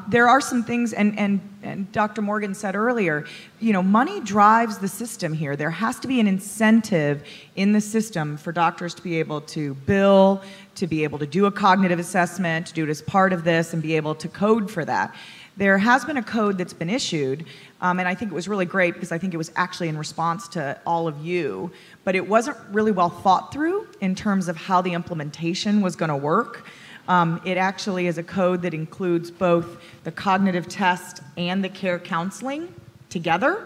there are some things, and Dr. Morgan said earlier, money drives the system here. There has to be an incentive in the system for doctors to be able to bill, to be able to do a cognitive assessment, to do it as part of this, and be able to code for that. There has been a code that's been issued, and I think it was really great because I think it was actually in response to all of you, but it wasn't really well thought through in terms of how the implementation was going to work. It actually is a code that includes both the cognitive test and the care counseling together,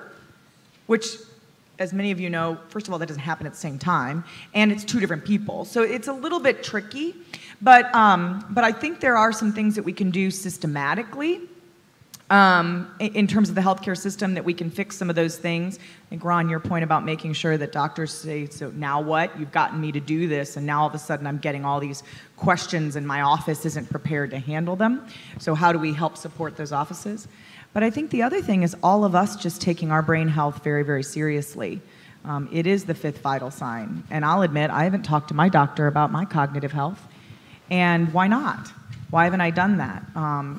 which, as many of you know, first of all, that doesn't happen at the same time, and it's two different people. So it's a little bit tricky, but I think there are some things that we can do systematically in terms of the healthcare system that we can fix some of those things. I think, Ron, your point about making sure that doctors say, so now what? You've gotten me to do this, and now all of a sudden I'm getting all these questions and my office isn't prepared to handle them. So how do we help support those offices? But I think the other thing is all of us just taking our brain health very, very seriously. It is the fifth vital sign. And I'll admit, I haven't talked to my doctor about my cognitive health. And why not? Why haven't I done that?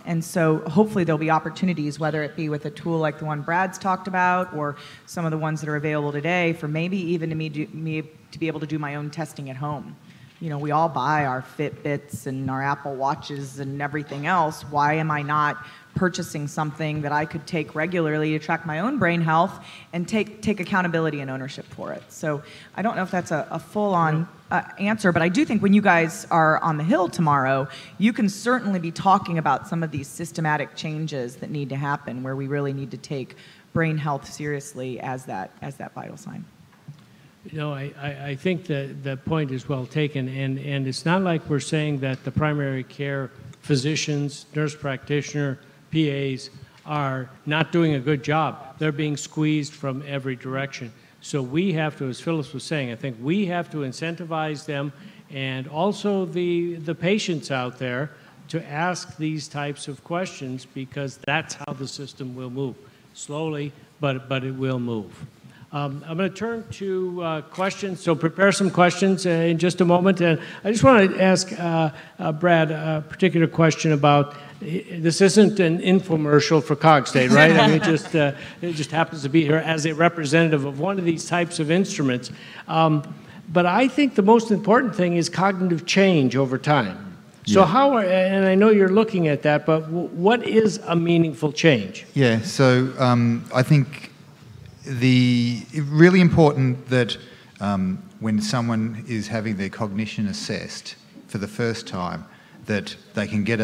And so hopefully there'll be opportunities, whether it be with a tool like the one Brad's talked about or some of the ones that are available today, for maybe even me to be able to do my own testing at home. We all buy our Fitbits and our Apple Watches and everything else. Why am I not purchasing something that I could take regularly to track my own brain health and take accountability and ownership for it. So I don't know if that's a full-on answer, but I do think when you guys are on the Hill tomorrow, you can certainly be talking about some of these systematic changes that need to happen, where we really need to take brain health seriously as that vital sign. You know, I think that the point is well taken, and it's not like we're saying that the primary care physicians, nurse practitioner, PAs are not doing a good job. They're being squeezed from every direction. So we have to, as Phyllis was saying, I think we have to incentivize them, and also the patients out there, to ask these types of questions, because that's how the system will move. Slowly, but it will move. I'm going to turn to questions, so prepare some questions in just a moment. And I just want to ask Brad a particular question about, this isn't an infomercial for Cogstate, right? I mean, it just happens to be here as a representative of one of these types of instruments. But I think the most important thing is cognitive change over time. So how are, and I know you're looking at that, but what is a meaningful change? Yeah, so I think really important that when someone is having their cognition assessed for the first time, that they can get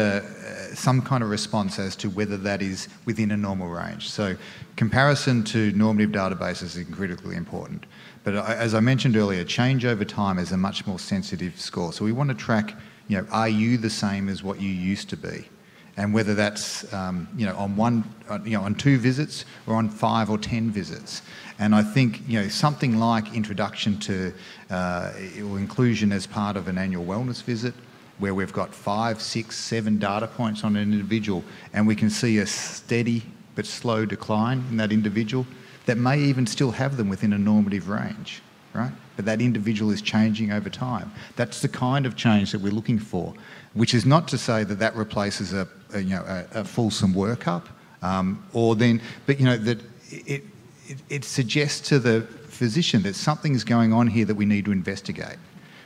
some kind of response as to whether that is within a normal range. So comparison to normative databases is critically important. But as I mentioned earlier, change over time is a much more sensitive score. So we want to track, are you the same as what you used to be? And whether that's on 2 visits or on 5 or 10 visits. And I think something like introduction to or inclusion as part of an annual wellness visit, where we've got 5, 6, 7 data points on an individual, and we can see a steady but slow decline in that individual that may even still have them within a normative range, right? But that individual is changing over time. That's the kind of change that we're looking for, which is not to say that replaces a fulsome workup, that it suggests to the physician that something's going on here that we need to investigate,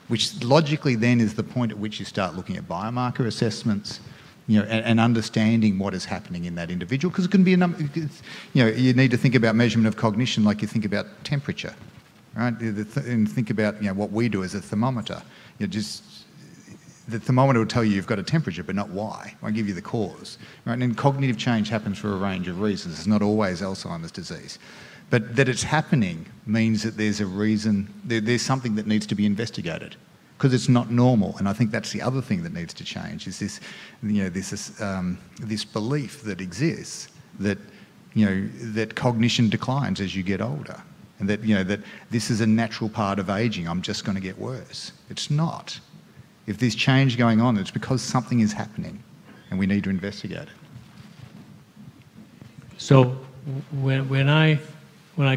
which logically then is the point at which you start looking at biomarker assessments, and understanding what is happening in that individual, because it can be you need to think about measurement of cognition like you think about temperature, right? And think about what we do as a thermometer. The thermometer will tell you you've got a temperature, but not why. I'll give you the cause. Right? And cognitive change happens for a range of reasons. It's not always Alzheimer's disease. But that it's happening means that there's a reason, there's something that needs to be investigated, because it's not normal. And I think that's the other thing that needs to change, is this, this belief that exists that, that cognition declines as you get older, and that, that this is a natural part of aging. I'm just going to get worse. It's not. If there's change going on, it's because something is happening, and we need to investigate it. So when I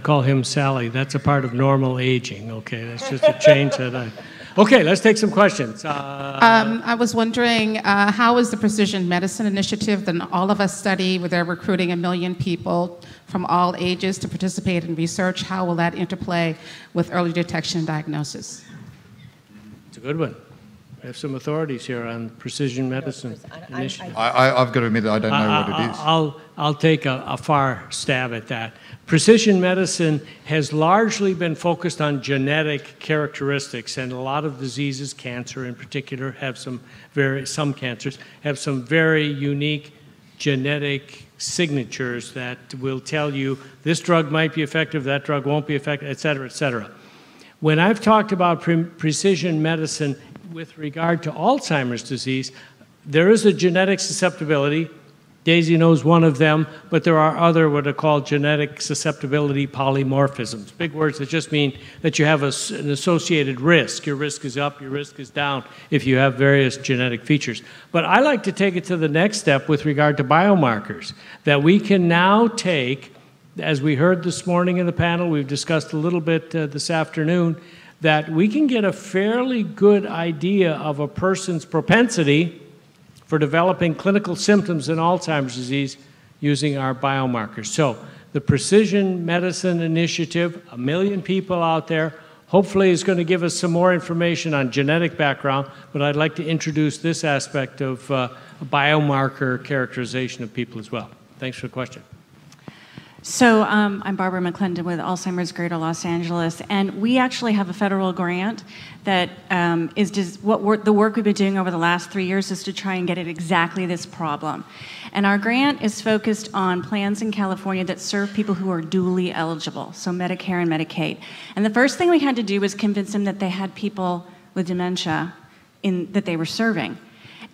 call him Sally, that's a part of normal aging. Okay, that's just a change that I. Okay, let's take some questions. I was wondering, how is the Precision Medicine Initiative that all of us study, where they're recruiting 1 million people from all ages to participate in research? How will that interplay with early detection and diagnosis? It's a good one. I have some authorities here on Precision Medicine Initiative. I've got to admit that I don't know what it is. I'll take a far stab at that. Precision medicine has largely been focused on genetic characteristics, and a lot of diseases, cancer in particular, have some cancers have some very unique genetic signatures that will tell you this drug might be effective, that drug won't be effective, et cetera, et cetera. When I've talked about precision medicine with regard to Alzheimer's disease, there is a genetic susceptibility. Daisy knows one of them, but there are other what are called genetic susceptibility polymorphisms. Big words that just mean that you have an associated risk. Your risk is up, your risk is down if you have various genetic features. But I like to take it to the next step with regard to biomarkers, that we can now take, as we heard this morning in the panel, we've discussed a little bit this afternoon, that we can get a fairly good idea of a person's propensity for developing clinical symptoms in Alzheimer's disease using our biomarkers. So the Precision Medicine Initiative, 1 million people out there, hopefully is going to give us some more information on genetic background, but I'd like to introduce this aspect of biomarker characterization of people as well. Thanks for the question. So I'm Barbara McClendon with Alzheimer's Greater Los Angeles, and we actually have a federal grant that is just the work we've been doing over the last 3 years is to try and get at exactly this problem. And our grant is focused on plans in California that serve people who are dually eligible, so Medicare and Medicaid. And the first thing we had to do was convince them that they had people with dementia that they were serving.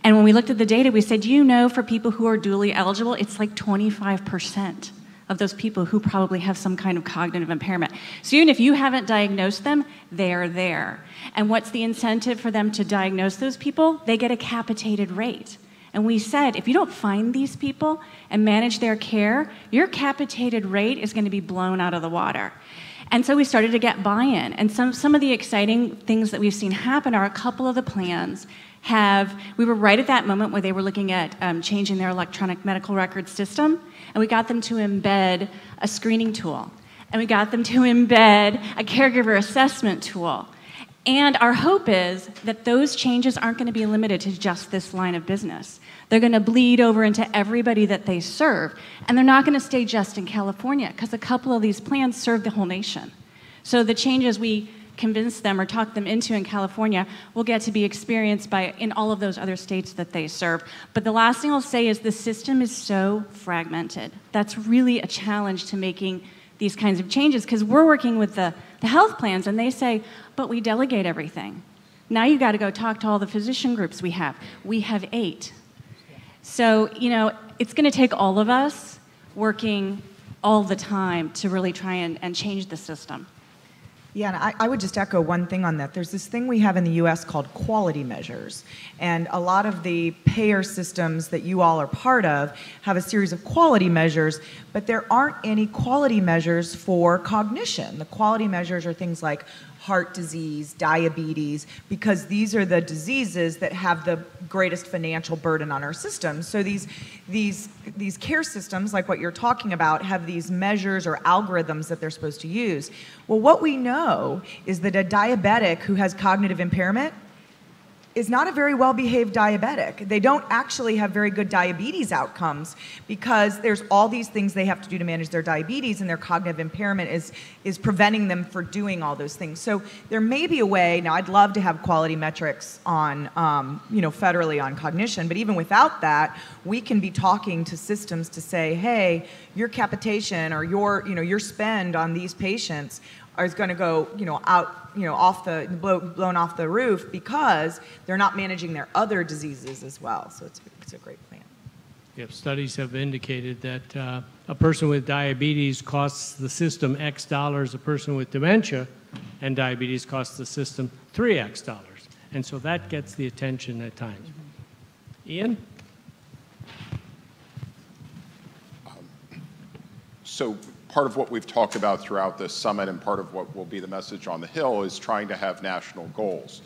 And when we looked at the data, we said, you know, for people who are dually eligible, it's like 25% of those people who probably have some kind of cognitive impairment. So even if you haven't diagnosed them, they're there. And what's the incentive for them to diagnose those people? They get a capitated rate. And we said, if you don't find these people and manage their care, your capitated rate is going to be blown out of the water. And so we started to get buy-in. And some of the exciting things that we've seen happen are a couple of the plans we were right at that moment where they were looking at changing their electronic medical record system, and we got them to embed a screening tool, and we got them to embed a caregiver assessment tool. And our hope is that those changes aren't going to be limited to just this line of business. They're going to bleed over into everybody that they serve, and they're not going to stay just in California, because a couple of these plans serve the whole nation. So the changes we convince them or talk them into in California will get to be experienced in all of those other states that they serve. But the last thing I'll say is the system is so fragmented. That's really a challenge to making these kinds of changes, because we're working with the health plans and they say, but we delegate everything. Now you got to go talk to all the physician groups we have. We have 8. So, you know, it's going to take all of us working all the time to really try and change the system. Yeah, and I would just echo one thing on that. There's this thing we have in the U.S. called quality measures. And a lot of the payer systems that you all are part of have a series of quality measures, but there aren't any quality measures for cognition. The quality measures are things like heart disease, diabetes, because these are the diseases that have the greatest financial burden on our system. So these care systems, like what you're talking about, have these measures or algorithms that they're supposed to use. Well, what we know is that a diabetic who has cognitive impairment is not a very well-behaved diabetic. They don't actually have very good diabetes outcomes because there's all these things they have to do to manage their diabetes, and their cognitive impairment is preventing them from doing all those things. So there may be a way. Now, I'd love to have quality metrics on, federally on cognition, but even without that, we can be talking to systems to say, hey, your capitation or your spend on these patients is going to go, blown off the roof because they're not managing their other diseases as well. So it's a great plan. Yep, studies have indicated that a person with diabetes costs the system X dollars, a person with dementia and diabetes costs the system 3X dollars. And so that gets the attention at times. Ian? So part of what we've talked about throughout this summit and part of what will be the message on the Hill is trying to have national goals.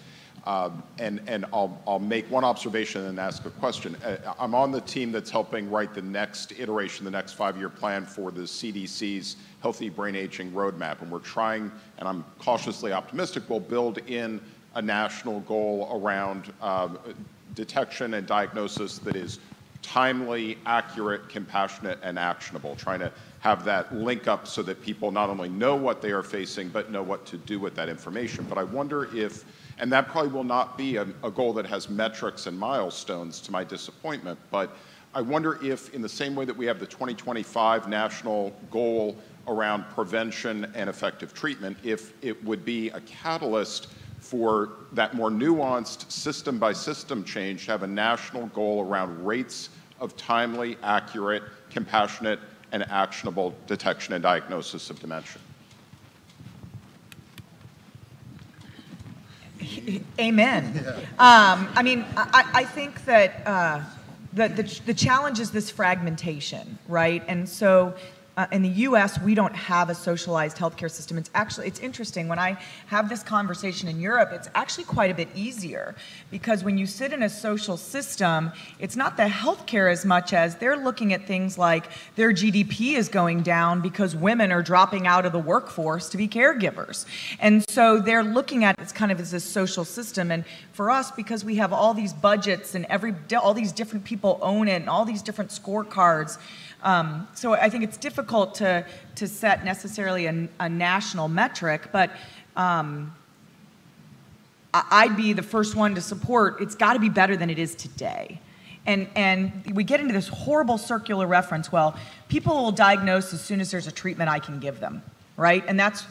And I'll make one observation and ask a question. I'm on the team that's helping write the next iteration, the next 5-year plan for the CDC's Healthy Brain Aging Roadmap. And we're trying, and I'm cautiously optimistic, we'll build in a national goal around detection and diagnosis that is timely, accurate, compassionate, and actionable, trying to have that link up so that people not only know what they are facing, but know what to do with that information. But I wonder if, and that probably will not be a goal that has metrics and milestones to my disappointment, but I wonder if in the same way that we have the 2025 national goal around prevention and effective treatment, if it would be a catalyst for that more nuanced system-by-system change to have a national goal around rates of timely, accurate, compassionate, and actionable detection and diagnosis of dementia. Amen. I think that the challenge is this fragmentation, right? And so in the U.S., we don't have a socialized healthcare system. It's interesting. When I have this conversation in Europe, it's actually quite a bit easier because when you sit in a social system, it's not the healthcare as much as they're looking at things like their GDP is going down because women are dropping out of the workforce to be caregivers. And so they're looking at it kind of as a social system. And for us, because we have all these budgets and all these different people own it and all these different scorecards, so I think it's difficult to set necessarily a national metric, but I'd be the first one to support it's got to be better than it is today. And we get into this horrible circular reference, well, people will diagnose as soon as there's a treatment I can give them, right? And that's,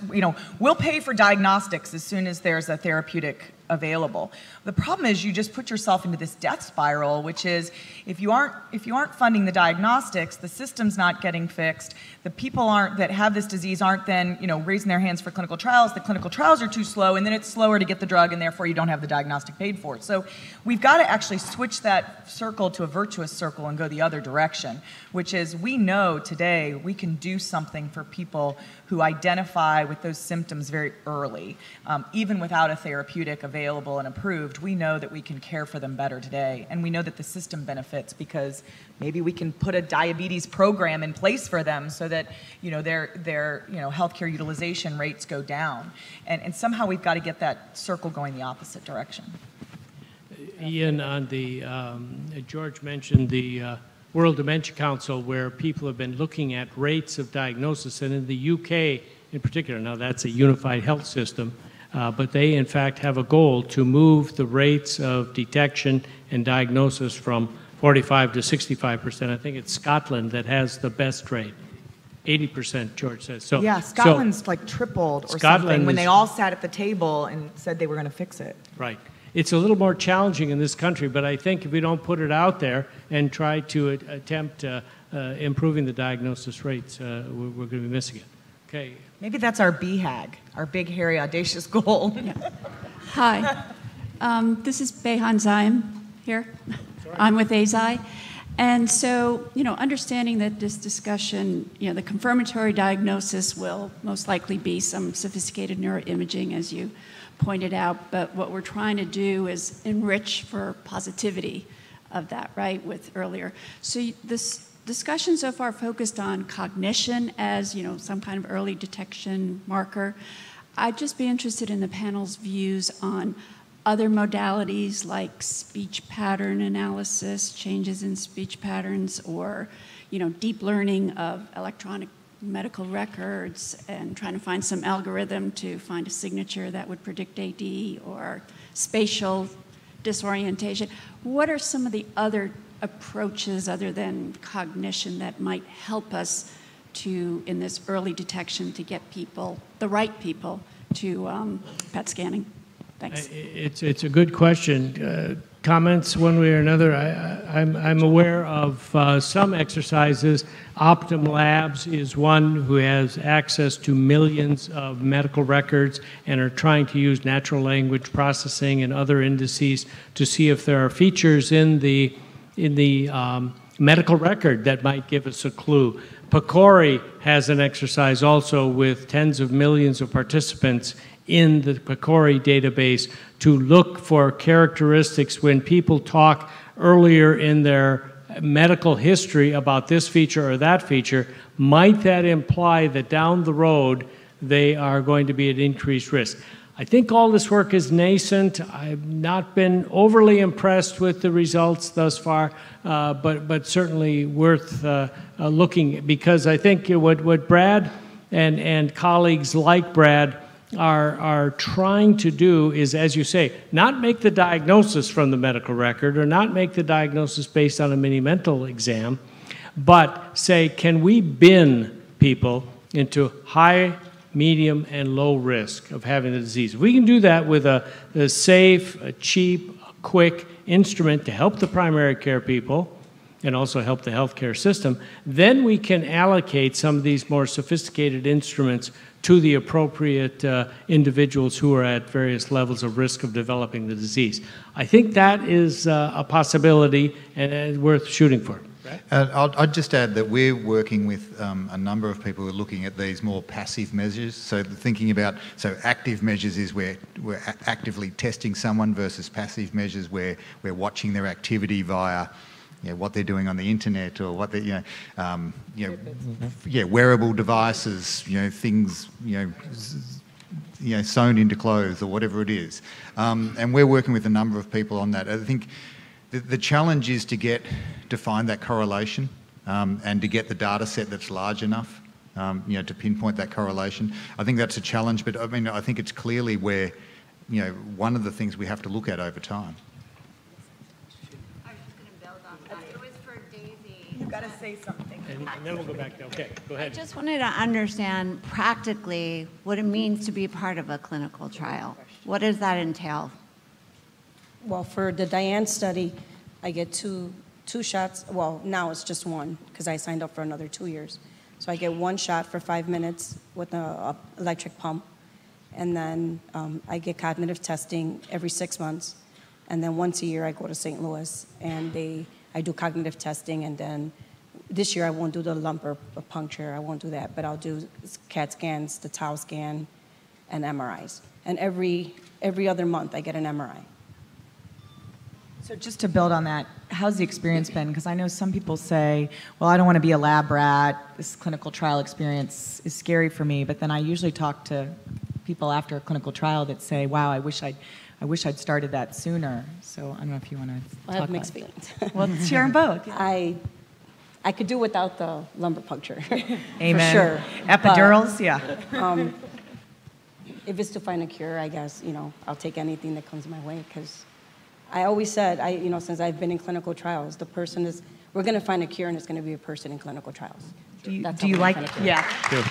we'll pay for diagnostics as soon as there's a therapeutic available. The problem is you just put yourself into this death spiral, which is if you aren't funding the diagnostics, the system's not getting fixed. The people that have this disease aren't then raising their hands for clinical trials. The clinical trials are too slow, and then it's slower to get the drug, and therefore you don't have the diagnostic paid for. So we've got to actually switch that circle to a virtuous circle and go the other direction, which is we know today we can do something for people who identify with those symptoms very early, even without a therapeutic available and approved. We know that we can care for them better today, and we know that the system benefits because maybe we can put a diabetes program in place for them so that their healthcare utilization rates go down, and somehow we've got to get that circle going the opposite direction. Ian, on the George mentioned the World Dementia Council, where people have been looking at rates of diagnosis, and in the UK in particular, now that's a unified health system, but they in fact have a goal to move the rates of detection and diagnosis from 45 to 65%. I think it's Scotland that has the best rate. 80%, George says. So yeah, Scotland's like tripled or something when they all sat at the table and said they were going to fix it. Right. It's a little more challenging in this country, but I think if we don't put it out there and try to attempt improving the diagnosis rates, we're going to be missing it. Okay. Maybe that's our BHAG, our big, hairy, audacious goal. Yeah. Hi. This is Behan Zayim here. Sorry. I'm with AZI. And so, understanding that this discussion, the confirmatory diagnosis will most likely be some sophisticated neuroimaging, as you pointed out, but what we're trying to do is enrich for positivity of that, right, with earlier. So this discussion so far focused on cognition as, some kind of early detection marker. I'd just be interested in the panel's views on other modalities like speech pattern analysis, changes in speech patterns, or deep learning of electronic medical records and trying to find some algorithm to find a signature that would predict AD or spatial disorientation. What are some of the other approaches other than cognition that might help us to, in this early detection, to get people, the right people, to PET scanning? Thanks. It's a good question. Comments one way or another? I'm aware of some exercises. Optum Labs is one who has access to millions of medical records and are trying to use natural language processing and other indices to see if there are features in the medical record that might give us a clue. PCORI has an exercise also with tens of millions of participants in the PCORI database to look for characteristics when people talk earlier in their medical history about this feature or that feature. Might that imply that down the road they are going to be at increased risk? I think all this work is nascent. I've not been overly impressed with the results thus far, but certainly worth looking, because I think what Brad and colleagues like Brad are trying to do is, as you say, not make the diagnosis from the medical record or not make the diagnosis based on a mini mental exam, but say, can we bin people into high, medium, and low risk of having the disease? If we can do that with a safe, a cheap, a quick instrument to help the primary care people and also help the healthcare system, then we can allocate some of these more sophisticated instruments to the appropriate individuals who are at various levels of risk of developing the disease. I think that is a possibility and worth shooting for. I'd just add that we're working with a number of people who are looking at these more passive measures. So thinking about, active measures is where we're actively testing someone versus passive measures where we're watching their activity via what they're doing on the internet or what they, wearable devices, things, sewn into clothes or whatever it is. And we're working with a number of people on that. I think the challenge is to find that correlation and to get the data set that's large enough, to pinpoint that correlation. I think that's a challenge, but I think it's clearly where, one of the things we have to look at over time. You've got to say something. And then we'll go back to, okay, go ahead. I just wanted to understand practically what it means to be part of a clinical trial. What does that entail? Well, for the Diane study, I get two shots. Well, now it's just one because I signed up for another 2 years. So I get one shot for 5 minutes with an electric pump. And then I get cognitive testing every 6 months. And then once a year, I go to St. Louis and I do cognitive testing. And then this year, I won't do the lumbar puncture. I won't do that. But I'll do CAT scans, the tau scan, and MRIs. And every other month, I get an MRI. So just to build on that, how's the experience been? Because I know some people say, well, I don't want to be a lab rat. This clinical trial experience is scary for me. But then I usually talk to people after a clinical trial that say, wow, I wish I'd started that sooner. So I don't know if you want to talk about I have mixed feelings. Well, share them both. I could do without the lumbar puncture. Amen. For sure. Epidurals, but, yeah. If it's to find a cure, I guess, I'll take anything that comes my way because I always said, since I've been in clinical trials, we're going to find a cure and it's going to be a person in clinical trials. Do you like, yeah. Good.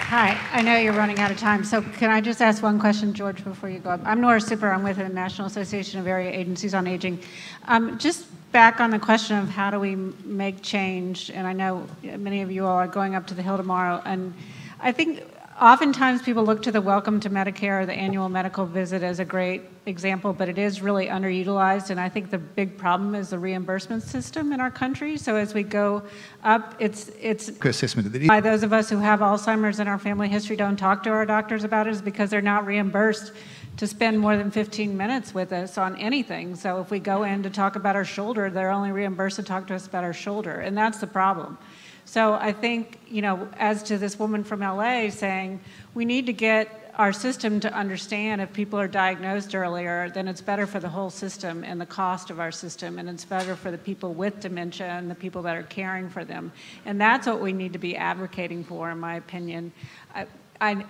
Hi, I know you're running out of time, so can I just ask one question, George, before you go up? I'm Nora Super. I'm with the National Association of Area Agencies on Aging. Just back on the question of how do we make change, and I know many of you all are going up to the Hill tomorrow, and I think oftentimes people look to the Welcome to Medicare, the annual medical visit, as a great example, but it is really underutilized, and I think the big problem is the reimbursement system in our country. So as we go up, it's assessment. Why those of us who have Alzheimer's in our family history don't talk to our doctors about it is because they're not reimbursed to spend more than 15 minutes with us on anything. So if we go in to talk about our shoulder, they're only reimbursed to talk to us about our shoulder, and that's the problem. So I think, as to this woman from LA saying, we need to get our system to understand if people are diagnosed earlier, then it's better for the whole system and the cost of our system, and it's better for the people with dementia and the people that are caring for them. And that's what we need to be advocating for, in my opinion. I'm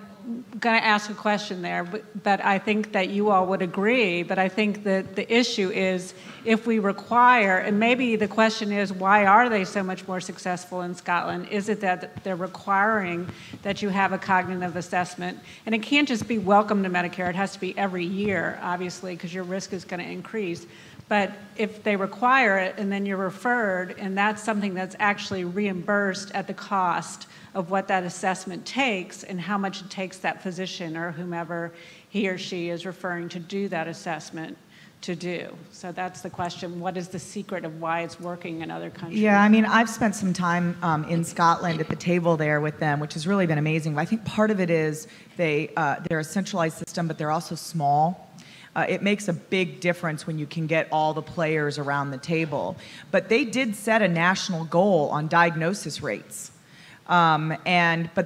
going to ask a question there, but I think that you all would agree, but I think that the issue is if we require, and maybe the question is, why are they so much more successful in Scotland? Is it that they're requiring that you have a cognitive assessment? And it can't just be welcome to Medicare, it has to be every year, obviously, because your risk is going to increase. But if they require it and then you're referred, and that's something that's actually reimbursed at the cost of what that assessment takes and how much it takes that physician or whomever he or she is referring to do that assessment to do. So that's the question. What is the secret of why it's working in other countries? Yeah, I mean, I've spent some time in Scotland at the table there with them, which has really been amazing. I think part of it is they're a centralized system, but they're also small. It makes a big difference when you can get all the players around the table. But they did set a national goal on diagnosis rates. But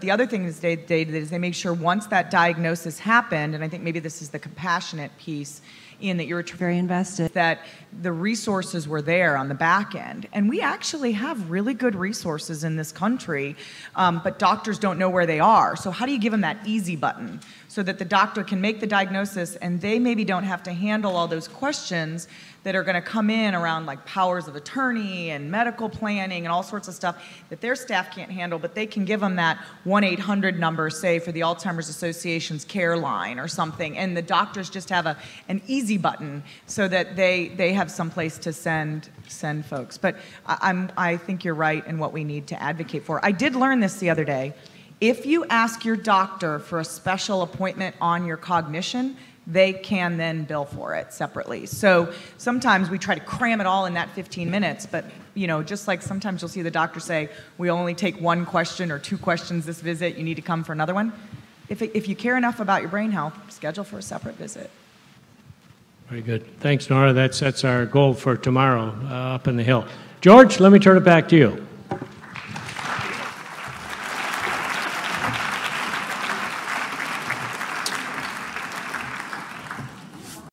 the other thing is they make sure once that diagnosis happened, and I think maybe this is the compassionate piece, Ian, that you're very invested, that the resources were there on the back end. And we actually have really good resources in this country, but doctors don't know where they are. So how do you give them that easy button so that the doctor can make the diagnosis and they maybe don't have to handle all those questions that are going to come in around like powers of attorney and medical planning and all sorts of stuff that their staff can't handle, but they can give them that 1-800 number, say, for the Alzheimer's Association's care line or something, and the doctors just have an easy button so that they have some place to send folks. But I think you're right in what we need to advocate for. I did learn this the other day. If you ask your doctor for a special appointment on your cognition, they can then bill for it separately. So sometimes we try to cram it all in that 15 minutes, but just like sometimes you'll see the doctor say, we only take 1 question or 2 questions this visit, you need to come for another one. If you care enough about your brain health, schedule for a separate visit. Very good. Thanks, Nora. That's our goal for tomorrow up in the Hill. George, let me turn it back to you.